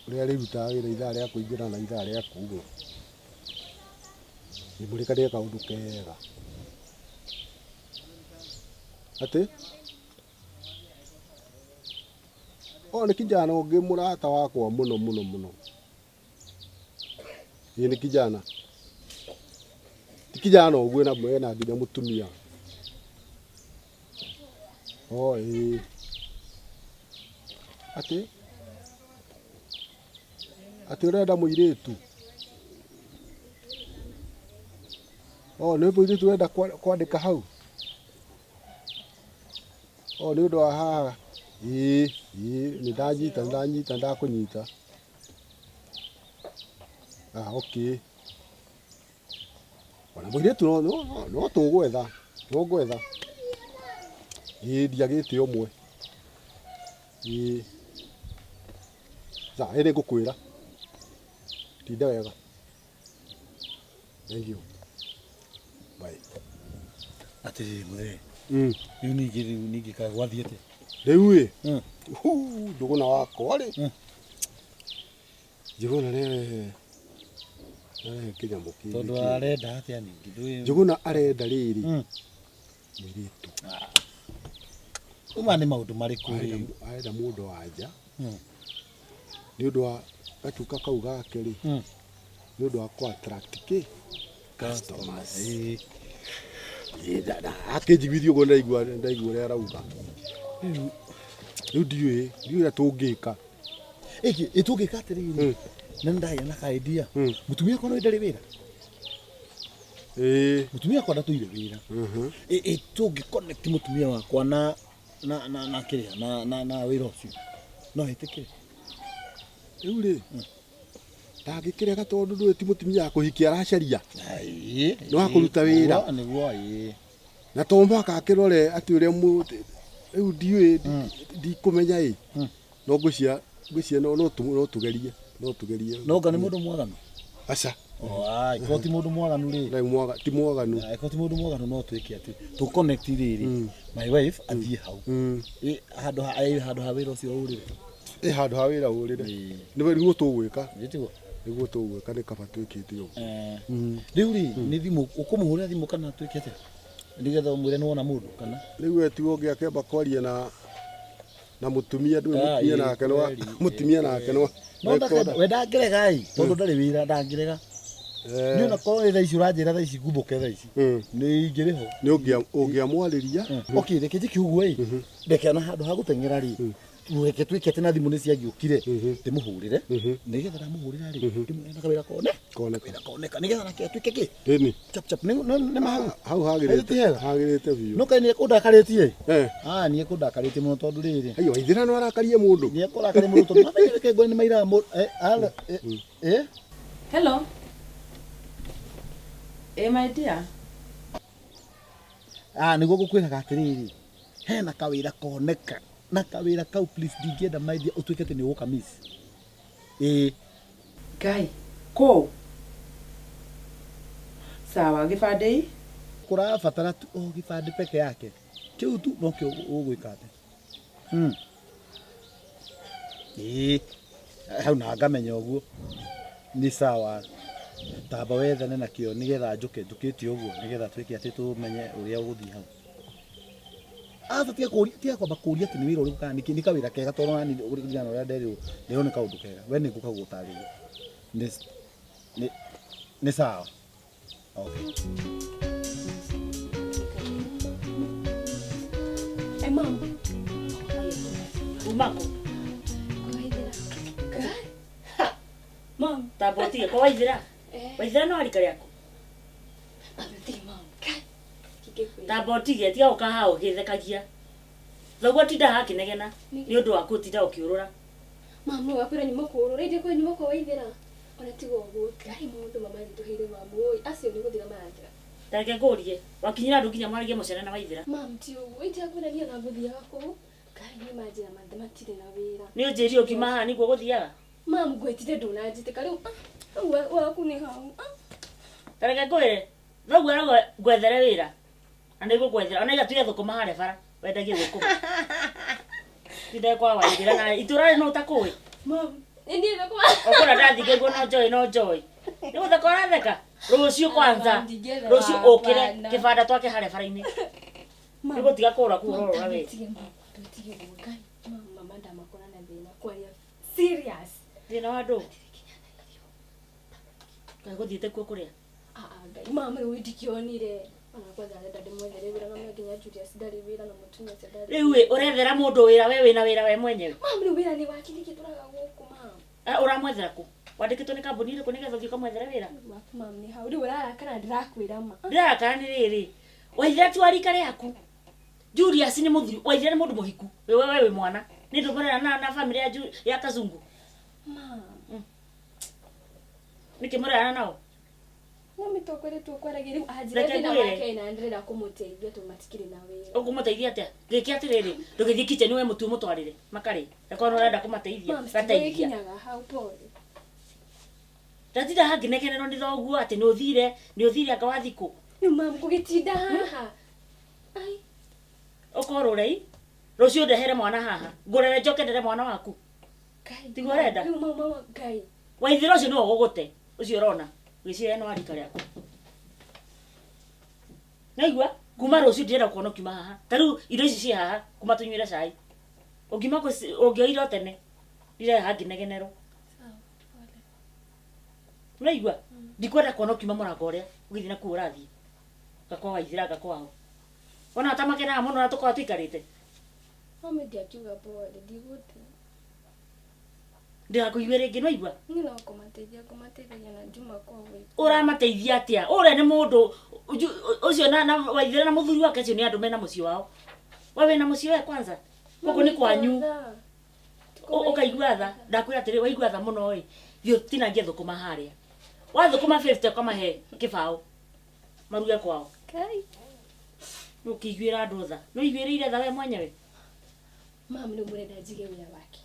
uria riruta wira ithaa ria kuingira na ithaa ria kuuma ni murikanie kaundu kega ati ni kijana ungi murata wakwa muno. Ni kijana. Ti kijana uguo na mwena nginya mutumia. Ati urenda muiritu. Ni muiritu urenda kwandika hau. Ni undu wa haha. Ni ndanyita ndakunyita. Okay. Ona muiritu no tugwetha. Ndiagite umwe. Ene ngukwira. Tinda wega. Thank you. Bye. Ati mwe. Riu ningi ka gwathiete. Riu ri. Nduguna wakwa ri. Njuguna rere. Kinyambo kingi. Tondu arenda atia ningi ndui. Njuguna arenda riri. Miritu. Uma ni maundu mariku ri. Arenda mundu wanja. Ni undu wa gachuka kau gake ri. Ni undu wa ku attract customers. Akinjiguithia uguo ndaigua uria arauga. Riu ndiu tungika. Itungika atiriri. Na ndaya na ka idea. Mutumia kono ndari wira. Mutumia kwa ndatuire wira. Tungi connect mutumia wakwa na kiria na wira ucio. No hitikire. Riu ri. Ndangikire gatondu ndui ti mutumia akuhikia aracaria. No akuruta wira. Niguo Na to mwaka akirore ati uria riu ndikumenya no ngwiciria no tugerie. No ngani mundu mwaganu. Aca. Ko ti mundu mwaganu ri. Ti mwaganu. Ko ti mundu mwaganu no twike ati tu connect riri. My wife athie hau. Handu ha wira ucio urire. Handu ha wira urire. Ni riu tugwika. Gitigo. niguo tugwika ni kaba twikite uguo riu ri ni thimu ukumuhurira thimu kana twikite ndigetha umwire nona mundu kana riu etigo ngiakemba kwaria na mutumia ndu mutumia nake no mutumia nake no wenda ngerega ai tondu ndari wira ndangirega ni ona korwo tha ici uranjira tha ici ngumbuke tha ici ni ingiriho ni ungiamwariria okay reke njiki uguo ai reke na handu ha gutengera ri reke twikete na thimu ni ciangiukire ndimuhurire nigetha ndamuhurira ri ndimwena kawira koneka nigetha nake twike ki ni chap ni hau hagirite biu no kai ni kundakaritie ni kundakaritie muno tondu riri ayo Waithira no arakarie mundu ni kurakarie mundu tondu mamenyereke ngoni maira Hello. My dear. Niguo gukwiraga atiriri hena kawira koneka na kawira kau please ndingienda my dear utwikete ni uka miss Ngai ko sawa gibande kurabatara tu gibande peke yake kiu tu no kio ugwikate hau na ngamenya uguo ni sawa tamba wethane nakio nigetha njukite uguo nigetha twike ati tumenye uria uguthii hau tia kwamba kuria ati ni wira uriku kana ni kawira kega tondu nani urigana uria nderi ndero ni kaundu kega we ni ngukagutariria ni sawa okay Mama. Umako. Waithira. Mom, tabotige kwa Waithira. Waithira no ari kari yako. Abetige mama. Kike. Tabotige tiga ukaha ugithekagia. Thogwa tinda hakinegena ni undu wa kutinda ukiurura. Mama wakwira nyuma kuurura inde kwa nyuma kwa Waithira. Ona tiga uguo. Ngai mundu mama nituhire mama oi. Acio ni guthira mathira. Tareke kurie. Wakinyira ndu kinya mwarigie mucene na Waithira. Mam ti uguo. Ite akwira ni na guthiaga ku. Ngai ni majira matire na wira. Ni unjiri ukima haha niguo guthiaga. Mam gwetire ndunanjite kariu. Waku ni hau. Tareke kuire. Thogwa no gwethere wira. Ande gwethera. Ona igatuire thukuma hare bara. Wendagie thukuma. Tinda kwa Waithira na iturare no takui. Mam, ndi thukuma. Okora ndathige go no joy. Ni gutheka theka. Rucio kwanza. Rucio ukire kibanda twake hare bara-ini. Ni gutiga kura kurora we. Tutige gukai. Mama ndamakona na thina kwaria serious. Thina wa ndu. Kai guthiite kuo kuria. Ngai mama windikionire. Ona kwanza ndenda ndimwethere wira na mwaginya Julius ndari wira na mutumia ndari. Riu we urethera mundu wira we wina wira we mwenyewe. Mama ni wira ni wakiliki turaga guku mama. Uramwethera ku. Wandikitwo ni kambuni iriku nigetha thii kamwethere wira. Mama ni hau riu urarakana ndirakwira ma. Ndirakana ni riri. Waithira ti warika riaku. Julius ni muthuri. Waithira ni mundu muhiku. We mwana. Ni ndumurera na family ya Kazungu. Mama. Nikimurera nao. Mami tokore tukwaragira ajira thina wake na ndirira kumuteithia tumatikire na wira. Ukumuteithia atia? Giki atiriri. Ndugithie kitchen we mutu mutwarire. Makari. Rekona urenda kumateithia. Gateithia. Kinyaga hau pole. Tatida hagi nekene no ndithoguo ati ni uthire anga wathiku. Ni mam kugitinda haha. Ai. Okoro rei. Rucio ndehere mwana haha. Ngurere njoke ndere mwana waku. Ngai. Tigo renda. Ni mama Ngai. Waithira ucio no gugute. Ucio urona. Giciria no arika riaku. Naigua kuma rucio ndirenda kuona kiuma haha. Taru indo ici ci haha kuma tunywire cai. Ungima ko ungioira tene. Ndire hagi negenero. Naigua ndikwenda kuona kiuma murango uria ugithina ku urathie. Gakwa Waithira gakwao. Ona atamakena muno na tukwa twikarite. Mama ndiakiuga pole ndigute. Ndirakuigua ringi no igua. Ni no kumateithia na Juma kwa we. Uramateithia atia? Ure ni mundu ucio na Waithira na muthuri wake cio ni andu mena mucio wao. Wewe na mucio we kwanza. Guku ni kwanyu. Ukaigua tha. Ndakwira atiri waigua tha muno oi. Thio tinangia thukuma haria. Wathukuma 50 kama he kibao. Maruge kwao. Kai. Ukiguira andu tha. No iguirire tha we mwenyewe. Mama ni murenda njige wira wake.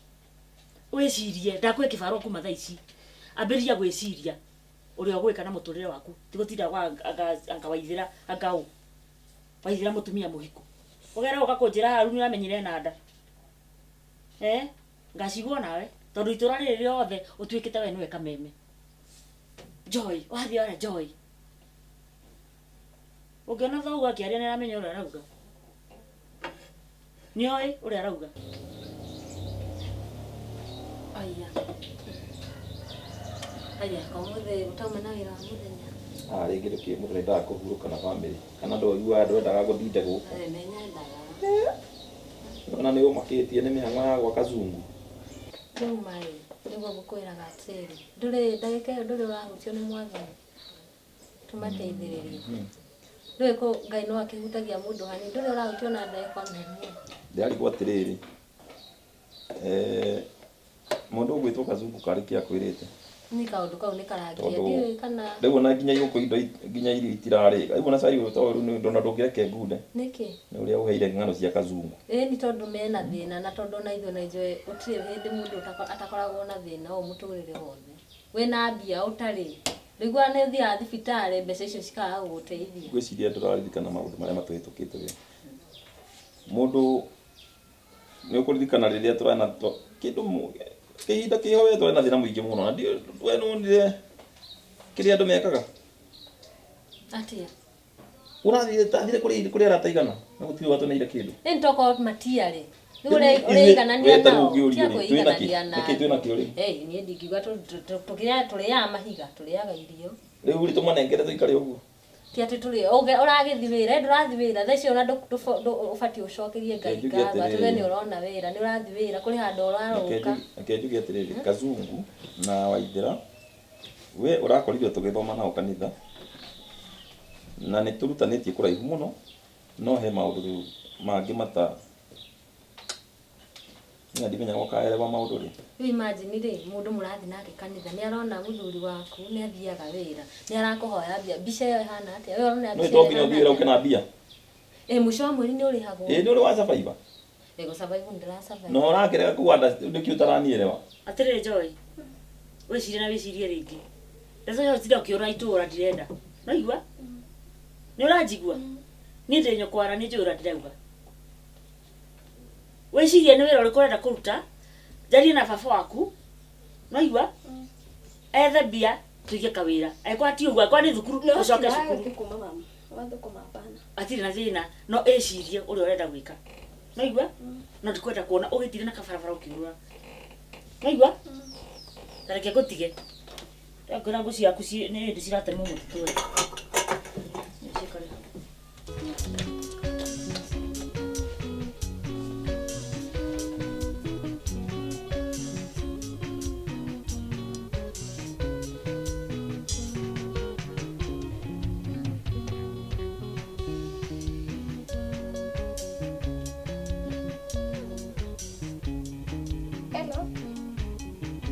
Wecirie ndakwe kibaro kuma tha ici. Ambiria gwiciria uria gwika na muturire waku. Tigutinda kwa anga Waithira angao. Waithira mutumia muhiku. Ugera ugakunjira haru ni uramenyire nanda. Ngacigwo nawe tondu itura riri riothe utwikite we niwe kameme. Joy, wathi ora Joy. Ukiona thoguo akiaria nĩ aramenya ũrĩa arauga. Nĩoĩ ũrĩa arauga. Aya. Aya, komuthe utauma na wĩra wa mũthenya. Rĩngĩ rĩkĩ mũndũ nĩendaga kũhurũka na bamĩrĩ. Kana ndũiguaga ndwendaga gũthinda gũkũ. Nĩnyendaga. Ona nĩ ũmakĩtie nĩ mĩhang'o ya gwaka zungu. Rĩu mai, nĩguo ngũkwĩraga atĩrĩ. Ndũrĩ ndagĩka ĩyo ndũrĩ ũrahutio nĩ Mwathani. Tũmateithĩrĩrie. Rĩu ko Ngai no akĩhutagia mũndũ hani. Ndũrĩ ũrahutio na ndagĩka ona ĩmwe. Ndĩrarigwo atĩrĩrĩ. Mũndũ ũgwĩtwo Kazungu karĩ kĩa kwĩrĩte. Nĩ kaũndũ kau nĩ karagia. Ndiũĩ kana. Rĩu ona nginya igũkũ indo nginya irio itirarĩka. Rĩu ona cai ũyũ tondũ rĩu ndona ndũngĩreke ngunde. Nĩkĩ? Nĩ ũrĩa ũheire ng'ano cia Kazungu. Nĩ tondũ mena thĩna na tondũ na ithuĩ na ithuĩ gũtirĩ hĩndĩ mũndũ atakoragwo na thĩna o mũtũrĩre wothe. Wĩna mbia ũtarĩ. Rĩgua nĩ ũthiaga thibitarĩ mbeca icio cikaga gũgũteithia. Ngwĩciria ndũraririkana maũndũ marĩa matũhĩtũkĩte we. Mũndũ nĩ ũkũririkana rĩrĩa tũrana kĩndũ kĩhinda kĩho we twarĩ na thĩna mũingĩ mũno. Na we nĩwonire kĩrĩa andũ mekaga. Atĩa? Ũrathire kũrĩ arataigana na gũtirĩ watuneire kĩndũ. Nĩ toko matiarĩ. Ũrĩiganania nao. Nĩkĩ twĩna kĩo rĩu? Niĩ ndingiuga tũrĩaga mahiga, tũrĩaga irio. Rĩu ũrĩ tũmanengere tũikare ũguo. Ti atĩ tũrĩ ũragĩthi wĩra, ndũrathi wĩra. Thaa icio ona ũbatiĩ ũcokerie Ngai ngatho. Atĩ we nĩ ũrona wĩra, nĩ ũrathi wĩra, kũrĩ handũ ũraroka. Reke njuge atĩrĩrĩ, Kazungu na Waithĩra, we ũrakorirwo tũgĩthoma nao kanitha. Na nĩ tũrutanĩtie kũraihu mũno, no he maũndũ mangĩ Nĩ ndimenya gũkaerewa maũndũ rĩ. Rĩu imagine rĩ, mũndũ mũrathi nake kanitha nĩ arona mũthuri waku nĩ athiaga wĩra. Nĩ arakũhoya mbia. Mbica ĩyo ĩhana atĩa? Wewe ũrona mbica. Nĩ tũnginya ũthiĩ ũke na mbia. Mũico wa mweri nĩ ũrĩhagwo. Nĩ ũrĩ wa survive. Gũsurvive ndĩrasurvive. No ũrakĩrega kũganda nĩkĩo ũtaranielewa. Atĩrĩ Joy. Wĩcirie na wĩcirie rĩngĩ. Ndacoka ũtira ũkĩũra itũũra ndirenda. No igua? Nĩ ũranjigua? Niĩ ndĩ nyokwara nĩ njũra ndirauga. Wĩcirie nĩ wĩra ũrĩkũ ũrenda kũruta, njarie na baba waku, no igua? Ethe mbia, tũige kawĩra. Angĩkorwo ti ũguo, angĩkorwo nĩ thukuru, ũcoke cukuru. Atirĩ na thĩna, no ĩcirie ũrĩa ũrenda gwĩka. No igua? No ndikwenda kuona ũgĩtire na kabarabara ũkĩũrũra. No igua? Ta reke ngũtige. Ngwĩra ngũ ciaku nĩ hĩndĩ ciratemwo mũtitũ we.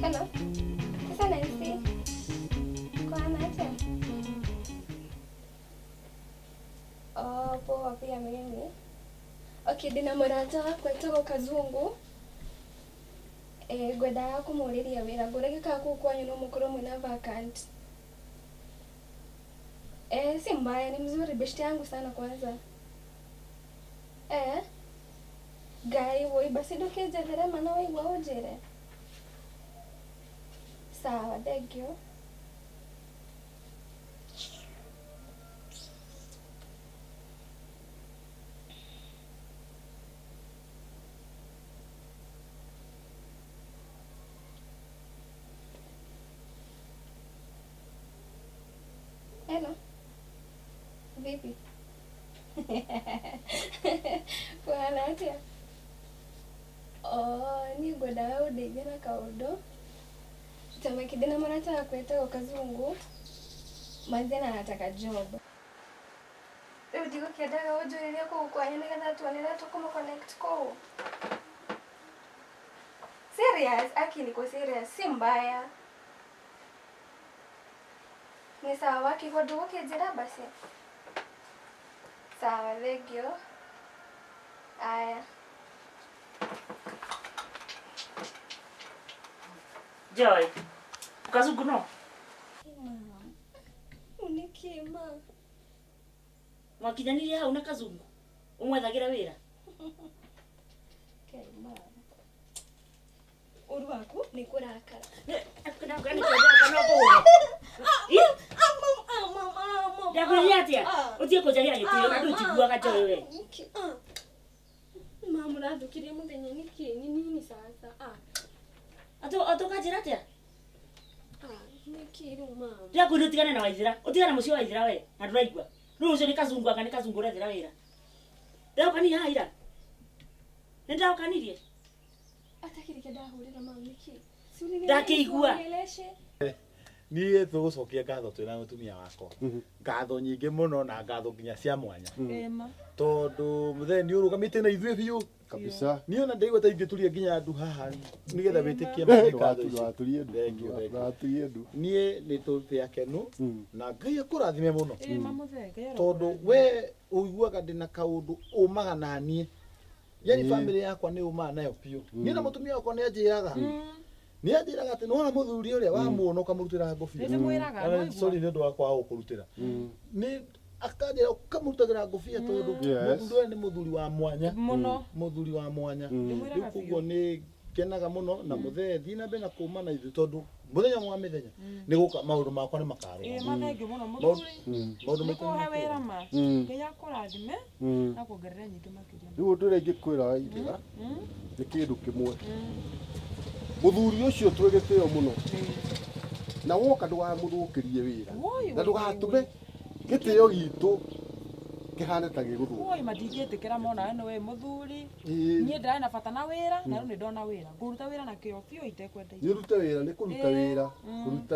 Hello. Sasa Nancy. Kwa nani? Poa pia mimi. Okay, ndina mũrata kwetagwo Kazungu. Ngwendaga kũmũũrĩria wĩra. Ngũrĩgĩka kũu kwanyu no mũkorwo mwĩna vacant. Si mbaya, ni mzuri, beshte yangu sana kwanza. Ngai woi basi ndokenjethere mana waigua ũnjĩre. Sawa, thank you. Hello. Vipi? Bwana atia. Ni ngwendaga ũndeithie na kaũndũ. Tama kidina marata kwetagwo Kazungu. Mazena anataka job. Rĩu ndigũkĩendaga ũnjũrĩrie kũu kwanyu nĩgetha tuonere tũkũmũconnect kũu. Serious? Aki niko serious, si mbaya. Ni sawa kiko ndũgũkĩnjĩra basi. Sawa, thank you. Aya. Joy. Kazungu no. Unikima. Mwakinyanĩrie hau na Kazungu. Ũmwethagira wĩra. Kaima. Ũru waku nĩ kũrakara. Kana kũhũra. Ndakuliatia. Utie kujagira gitio na ndujigua kacho wewe. Mama nathukirie muthenya niki nini sasa. Ato kajiratia. Niki mama. Ndakwira utigane na Waithira. Utigane mucio Waithira we. Na nduraigua. Riu ucio ni kazungu anga ni kazungu rethira wira. Ndakani haira. Nenda ukanirie. Atakiri ndahurira mama niki. Ndakigua. Niĩ tũgũcokia ngatho twĩna mũtumia wakwa ngatho nyingĩ mũno na ngatho nginya cia mwanya tondũ mũthee nĩ ũrũgamĩte na ithuĩ biũ kabisa niĩ ona ndaigua ta ingĩturia nginya andu haha nĩgetha wĩtĩkie ngatho ici waturie ndu niĩ nĩ tũtĩ akenu na Ngai akũrathime mũno tondũ we ũiguaga ndĩna kaũndũ ũmaga na niĩ yani family yakwa nĩ ũmaga nayo biũ niĩ na mũtumia wakwa nĩ anjĩraga ni ajiraga ati nona muthuri uria wa muono kamurutira ngobia sorry nĩ ũndũ wakwa gũkũrutĩra ni akajira kamurutagira ngobia tondu muthuri ni muthuri wa mwanya muthuri wa mwanya rĩu koguo ni kenaga muno na muthee thina be na kuma na ithu tondu muthenya mwa mithenya ni guka maundu makwa ni makaro mathengi muno muthuri maundu mekuha wira ma Ngai akũrathime na kuongerera nyingĩ makĩria rĩu ũndũ ũrĩa ingĩkwĩra Waithĩra nĩ kĩndũ kĩmwe muthuri ũcio twĩ gĩtĩo mũno na woka ndũgamũthũkĩrie wĩra na ndũgatũme gĩtĩo gitũ kĩhane ta gĩgũthũka oi matingĩtĩkĩra mona nĩ we muthuri niĩ ndarĩ na bata na wĩra na rĩu nĩ ndona wĩra ngũruta wĩra na kĩo biũ itekwenda nĩ rute wĩra nĩ kũruta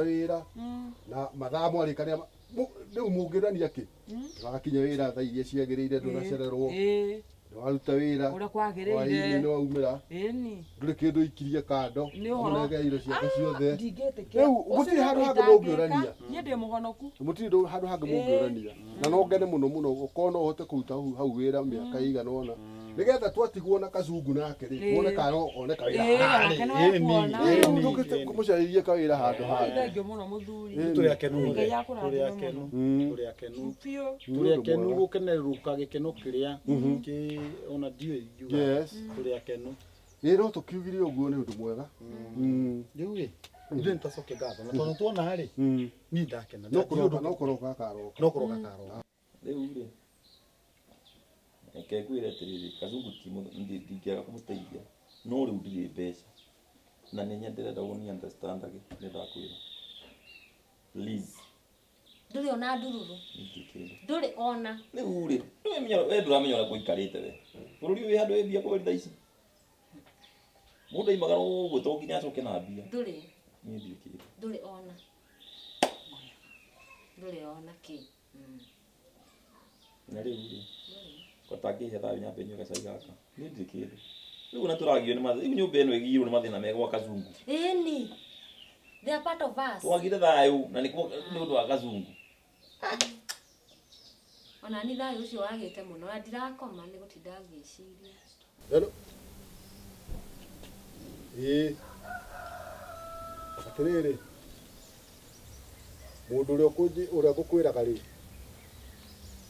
wĩra na mathaa mwarĩkanĩra rĩu mũngĩrania kĩ wakinya wĩra thaa iria ciagĩrĩire ndũnacererwo waruta wĩra ũrĩa kwagĩrĩire nĩ waumĩra ndũrĩ kĩndũ ikirie kando ũnenge indo ciake ciothe rĩu gũtirĩ handũ hangĩ mũngĩũrania niĩ ndĩ mũhonoku mũtirĩ handũ hangĩ mũngĩũrania na no ngene mũno mũno ũkorwo no ũhote kũruta hau wĩra mĩaka ĩigana ũna nĩgetha twatigwo na kazungu nake rĩ tuone kana oneka wĩra kũmũcarĩrie kawĩra handũ hangĩ thengiũ mũno mũthuri tũrĩ akenu gũkenerũka gĩkeno kĩrĩa ona ndiũĩ ingiuga tũrĩ akenu no tũkiugire ũguo nĩ ũndũ mwega rĩu rĩ ithuĩ nĩtwacokia ngatho na tondũ tuona rĩ niĩ ndakena no kũroka gakaroka rĩu rĩ reke ngwĩre atĩrĩrĩ kazungu ndingĩaga kũmũteithia no rĩu ndirĩ mbeca na nĩ nyendera ũni understandage nĩ ndakwĩra please ndũrĩ ona ndururu ndũrĩ ona rĩu rĩ we ndũramenya ũrĩa gũikarĩte we bũrũri wĩ handũ wĩ mbia kweri thaa ici mũndũ aimagara ũguo to nginya acoke na mbia ndũrĩ niĩ ndirĩ kĩndũ ndũrĩ ona kĩ na rĩu rĩ kotangĩhe thayo nyambe nyue gacai gaka niĩ ndirĩ kĩndũ rĩu ona tũragio nĩ mathĩna rĩu nyũmba ĩno ĩgiyirwo nĩ mathĩna mega gwa kazungu ĩni they are part of us twagire thayũ na nĩ ũndũ wa kazungu ona ni thayũ ũcio wagĩte mũno na ndirakoma nĩ gũtinda ngĩciria hello atĩrĩrĩ mũndũ ũrĩa ngũkwĩraga rĩ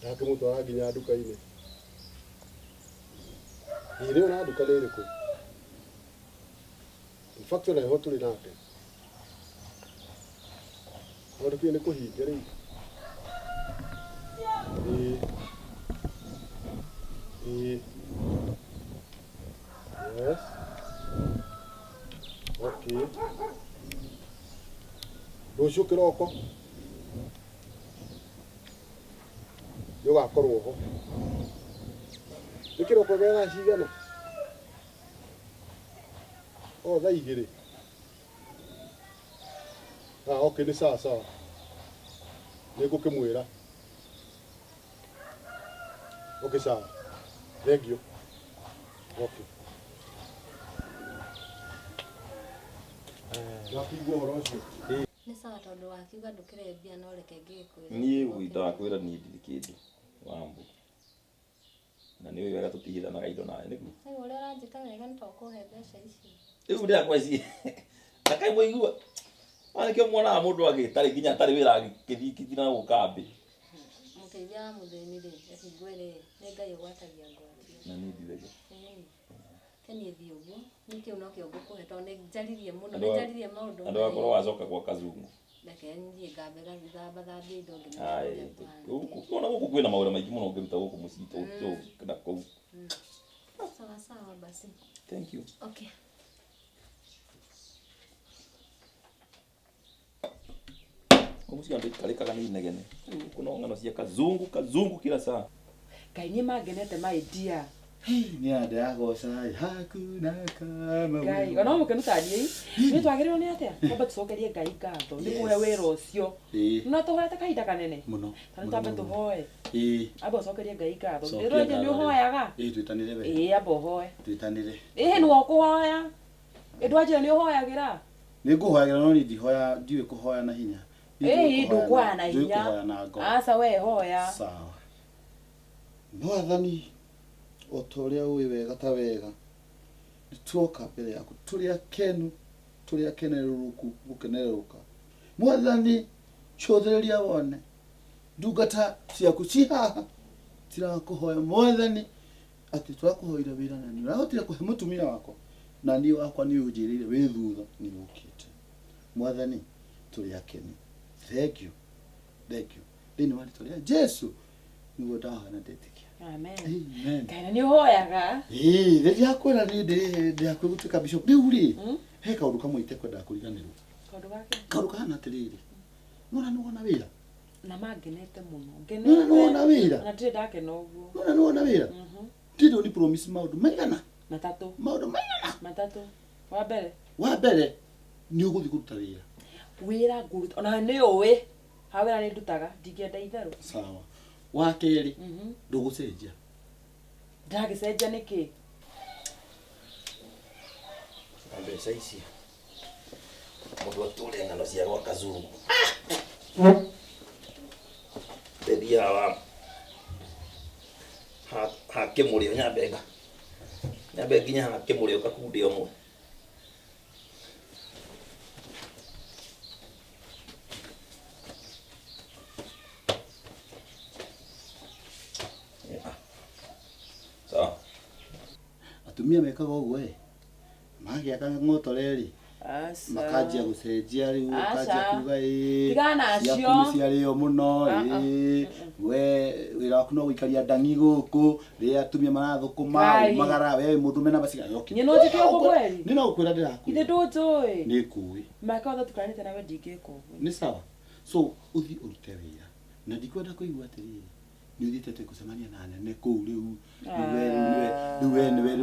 ndakĩmũtwara nginya nduka-inĩ rĩ ona nduka nĩ ĩrĩkũ in fact ona ho tũrĩ nake maũndũ kĩu nĩ kũhinge rĩu yes okay rũciũ kĩroko nĩũgakorwo ho nĩ kĩroko gĩa thaa cigana thaa igĩrĩ okay nĩ sawa nĩngũkĩmwĩra okay sawa thank you okay wakĩigua ũhoro ũcio nĩ sawa tondũ wakiuga ndũkĩrĩ mbia no reke ngĩkwĩra niĩ ndakwĩra niĩ ndirĩ kĩndũ wambu na nĩ wega tũtihithanaga indo nawe nĩguo rĩu ũrĩa ũranjĩka wega nĩ tũkũhe mbeca ici rĩu ndĩrakweci na kaĩ mũigua nĩkĩo muonaga mũndũ agĩtarĩ nginya atarĩ wĩra agĩthiĩ na gũka mbĩ mũteithia wa mũthĩni rĩ ngwĩre nĩ Ngai ũgwatagia ngwatia na niĩ ndirege keni thiĩ ũguo nĩ kĩu no kĩo ngũkũhe tondũ nĩ njaririe mũno nĩ njaririe maũndũ andũ akorwo wacoka gwa kazungu Ndakeni ngambega thamba ndoge. Ai. Ukiona huko kwena maura maiki muno ngiruta huko musito cyo kana ko. Sawa basi. Thank you. Okay. Kumusika ndo kaleka kana inegene. Kuna ngano cia kazungu kila saa. Ngai nĩ mangenete my dear. Ni ande agoca hakuna kama Ngai ona mũkenu ta niĩ nĩ twagĩrĩirwo nĩ atĩa kwamba tũcokerie Ngai ngatho nĩ kuoya wĩra ũcio no tũhoete kahinda kanene muno kana twambe tũhoe amba ũcokerie Ngai ngatho Cokia ndĩrwo nĩ ũhoyaga twitanire we amba ũhoe twitanire nĩ ũkũhoya ndwanjĩra nĩ ũhoyagĩra nĩ ngũhoyagĩra no ndihoya ndiũĩ kũhoya na hinya ndũkũhoya na hinya aca we hoya sawa Mwathani otoria uwe wega ta wega nituoka mbere yaku turia kenu turia keneruku gukeneruka Mwathani chothereria wone ndungata ciaku ci haha tirakuhoya Mwathani ati twakuhoira wira na ni urahotire kuhe mutumia wako na ni wakwa ni unjirire wi thutha ni ukite Mwathani turia kenu thank you thini wali turia Jesu niwe ndahana ndetikia amen amen kana nĩ ũhoyaga rĩrĩa kwĩra nĩ ndĩ kwĩgũtuĩka bishop rĩu rĩ he kaũndũ kamwe itekwenda kũriganĩrwo kaũndũ kahana atĩrĩrĩ nona nĩwona wĩra na mangenete mũno nona nĩwona wĩra na ndirĩ ndakena ũguo nona nĩwona wĩra ndĩrĩ ni promise maũndũ maigana maũndũ matatũ wa mbere nĩ ũgũthiĩ kũruta wĩra ngũruta ona nĩ ũĩ ha wĩra nĩ ndutaga ndingĩenda itherũ sawa wa kerĩ ndũgũcenjia ndagĩcenjia nĩkĩ mbeca ici mũndũ atũre ngano cia gwa kazungu tedia wa hake mũrĩo nyambe nginya hake mũrĩo kakunde ũmwe atumia mekaga ũguo magĩaka ng'otoreri makanjia gũcenjia rĩu makanjia kuga ciaku ciarĩo mũno we wĩra waku no gũikaria ndangi gũkũ rĩrĩa atumia marathũkũma magara we mũndũme na baciga nĩ no njĩke ũguo kweri nĩ no gũkwĩra ndĩraku ithe ndũnjũĩ nĩ kuĩ maka othe tukaranĩte nawe ndingĩka ũguo nĩ sawa so ũthiĩ ũrute wĩra na ndikwenda kũigua atĩrĩrĩ nĩ ũthiĩte gũcemania na nene kũu rĩu niwe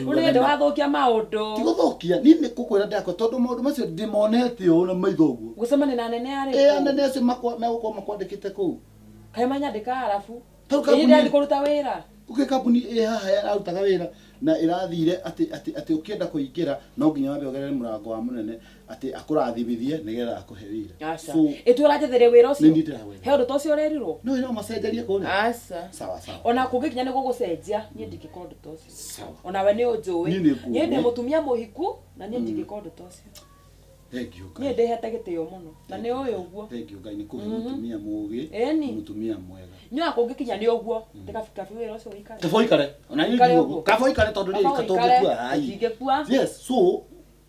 ũrenda wathũkia maũndũ ti gũthũkia niĩ nĩ gũkwĩra ndakwa tondũ maũndũ macio ndĩmonete ũũ na maitho ũguo gũcemania na nene arĩ anene acio megũkorwo makwandĩkĩte kũu kaĩ manyandĩka arabu nĩ kũruta wĩra uke kambuni haha yarutaga wĩra na ĩrathire atĩ ũkĩenda kũingĩra no nginya wambe ũgerere mũrango wa mũnene atĩ akũrathimithie nĩgetha akũhe wĩra ĩtũranjetheria wĩra ũcio he ũndũ ta ũcio ũrerirwo no macenjerie kũrĩa sawa ona kũngĩkinya nĩ gũgũcenjia niĩ ndingĩka ũndũ ta ũcio onawe nĩ ũnjũĩ niĩ ndĩ mũtumia mũhiku na niĩ ndingĩka ũndũ ta ũcio niĩ ndĩhete gĩtĩo mũno na nĩ ũĩ ũguo Ngai nĩ kũhe mũtumia mũũgĩ mũtumia mwega nyoa kũngĩkinya nĩ ũguo ndĩgabikabi wĩra ũcio wĩikare kaboikare ona niĩ kaboikare tondũ rĩrĩ katũngĩkua ndingĩkua yes so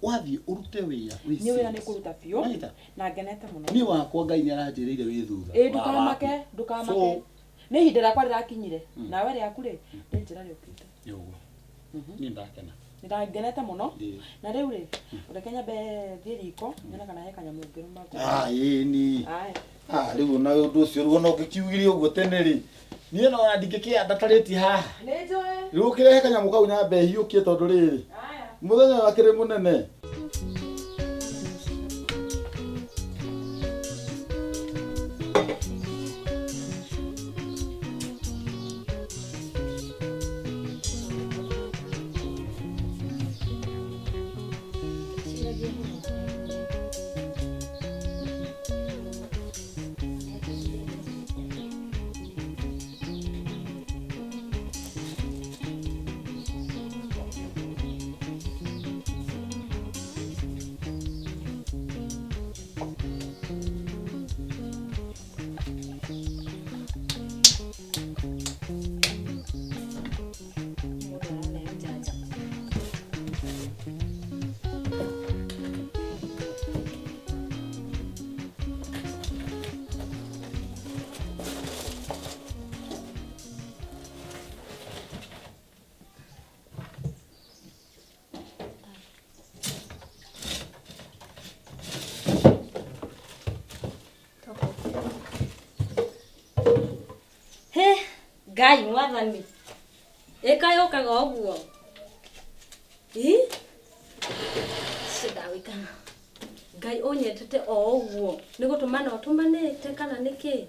wathiĩ urute wĩra nĩ wĩra nĩ kũruta biũ na ngenete mũno niĩ wakwa Ngai nĩ aranjĩrĩire wĩ thutha ndũkamake nĩ ihinda rĩakwa rĩrakinyire nawe rĩaku rĩ nĩ njĩra rĩũkĩte niĩ ndakena nĩngenete mũno na rĩu rĩ reke nyambe thiĩ riko nyone kana he kanyamũ ngĩruma ĩni rĩu na ũndũ ũcio ruo no ngĩkiugire ũguo tene rĩ niĩ no ndingĩkĩanda tarĩti haha rĩu ũkĩrehe kanyamũ kau nyambe hiũkie tondũ rĩrĩ mũthenya wakĩrĩ mũnene Ngai mwathani. Eka yokaga ũguo. Sida wikana. Ngai onyetete o ũguo. Nĩ gũtũmana ũtũmanĩte kana nĩkĩ?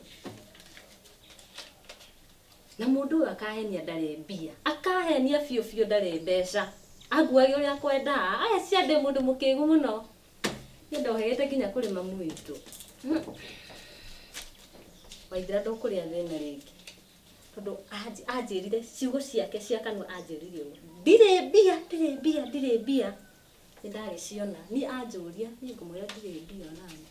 Na mũndũ akahenia ndarĩ mbia. Akahenia biũ ndarĩ mbeca. Aguage ũrĩa kwenda. Aya ciande mũndũ mũkĩgu mũno. Nĩ ndohete nginya kũrĩ mamu witũ. Waithira ndũkũrĩa thĩna rĩngĩ. Tondũ anjĩrire ciugo ciake cia kanua anjĩrire ũguo. Ndirĩ mbia. Nĩndagĩciona. Ni anjũria, niĩ ngũmwĩra ndirĩ mbia onani.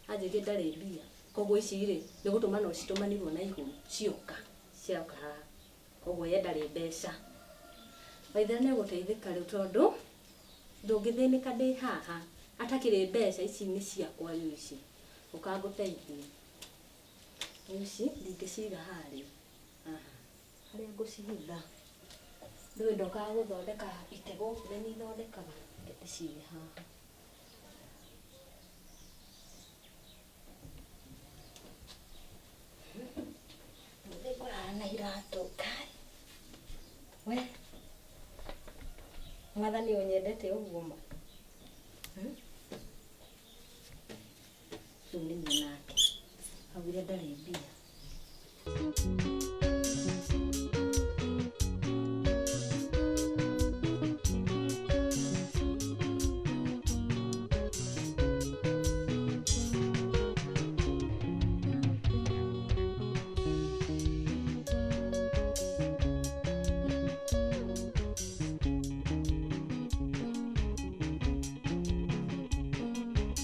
Anjĩrire ndarĩ mbia. Koguo ici rĩ, nĩ gũtũmana citũmanirwo na igũrũ cioka haha. Koguo ye ndarĩ mbeca. Waithira nĩ gũteithĩka rĩu tondũ ndũngĩthĩnĩka ndĩ haha. Atakĩrĩ mbeca ici nĩ ciakwa rĩu ici. Ũkangũteithia. Ici ndingĩciga harĩa. Harĩa ngũcihitha. Ndũĩ ndokaga gũthondeka itego kũrĩa nĩ ithondekaga. Ndĩcige haha. Ndĩkũrara na iratũ kai. We. Mwathani ũnyendete ũguo ma. Rĩu nĩ nake. Augire ndarĩ mbia.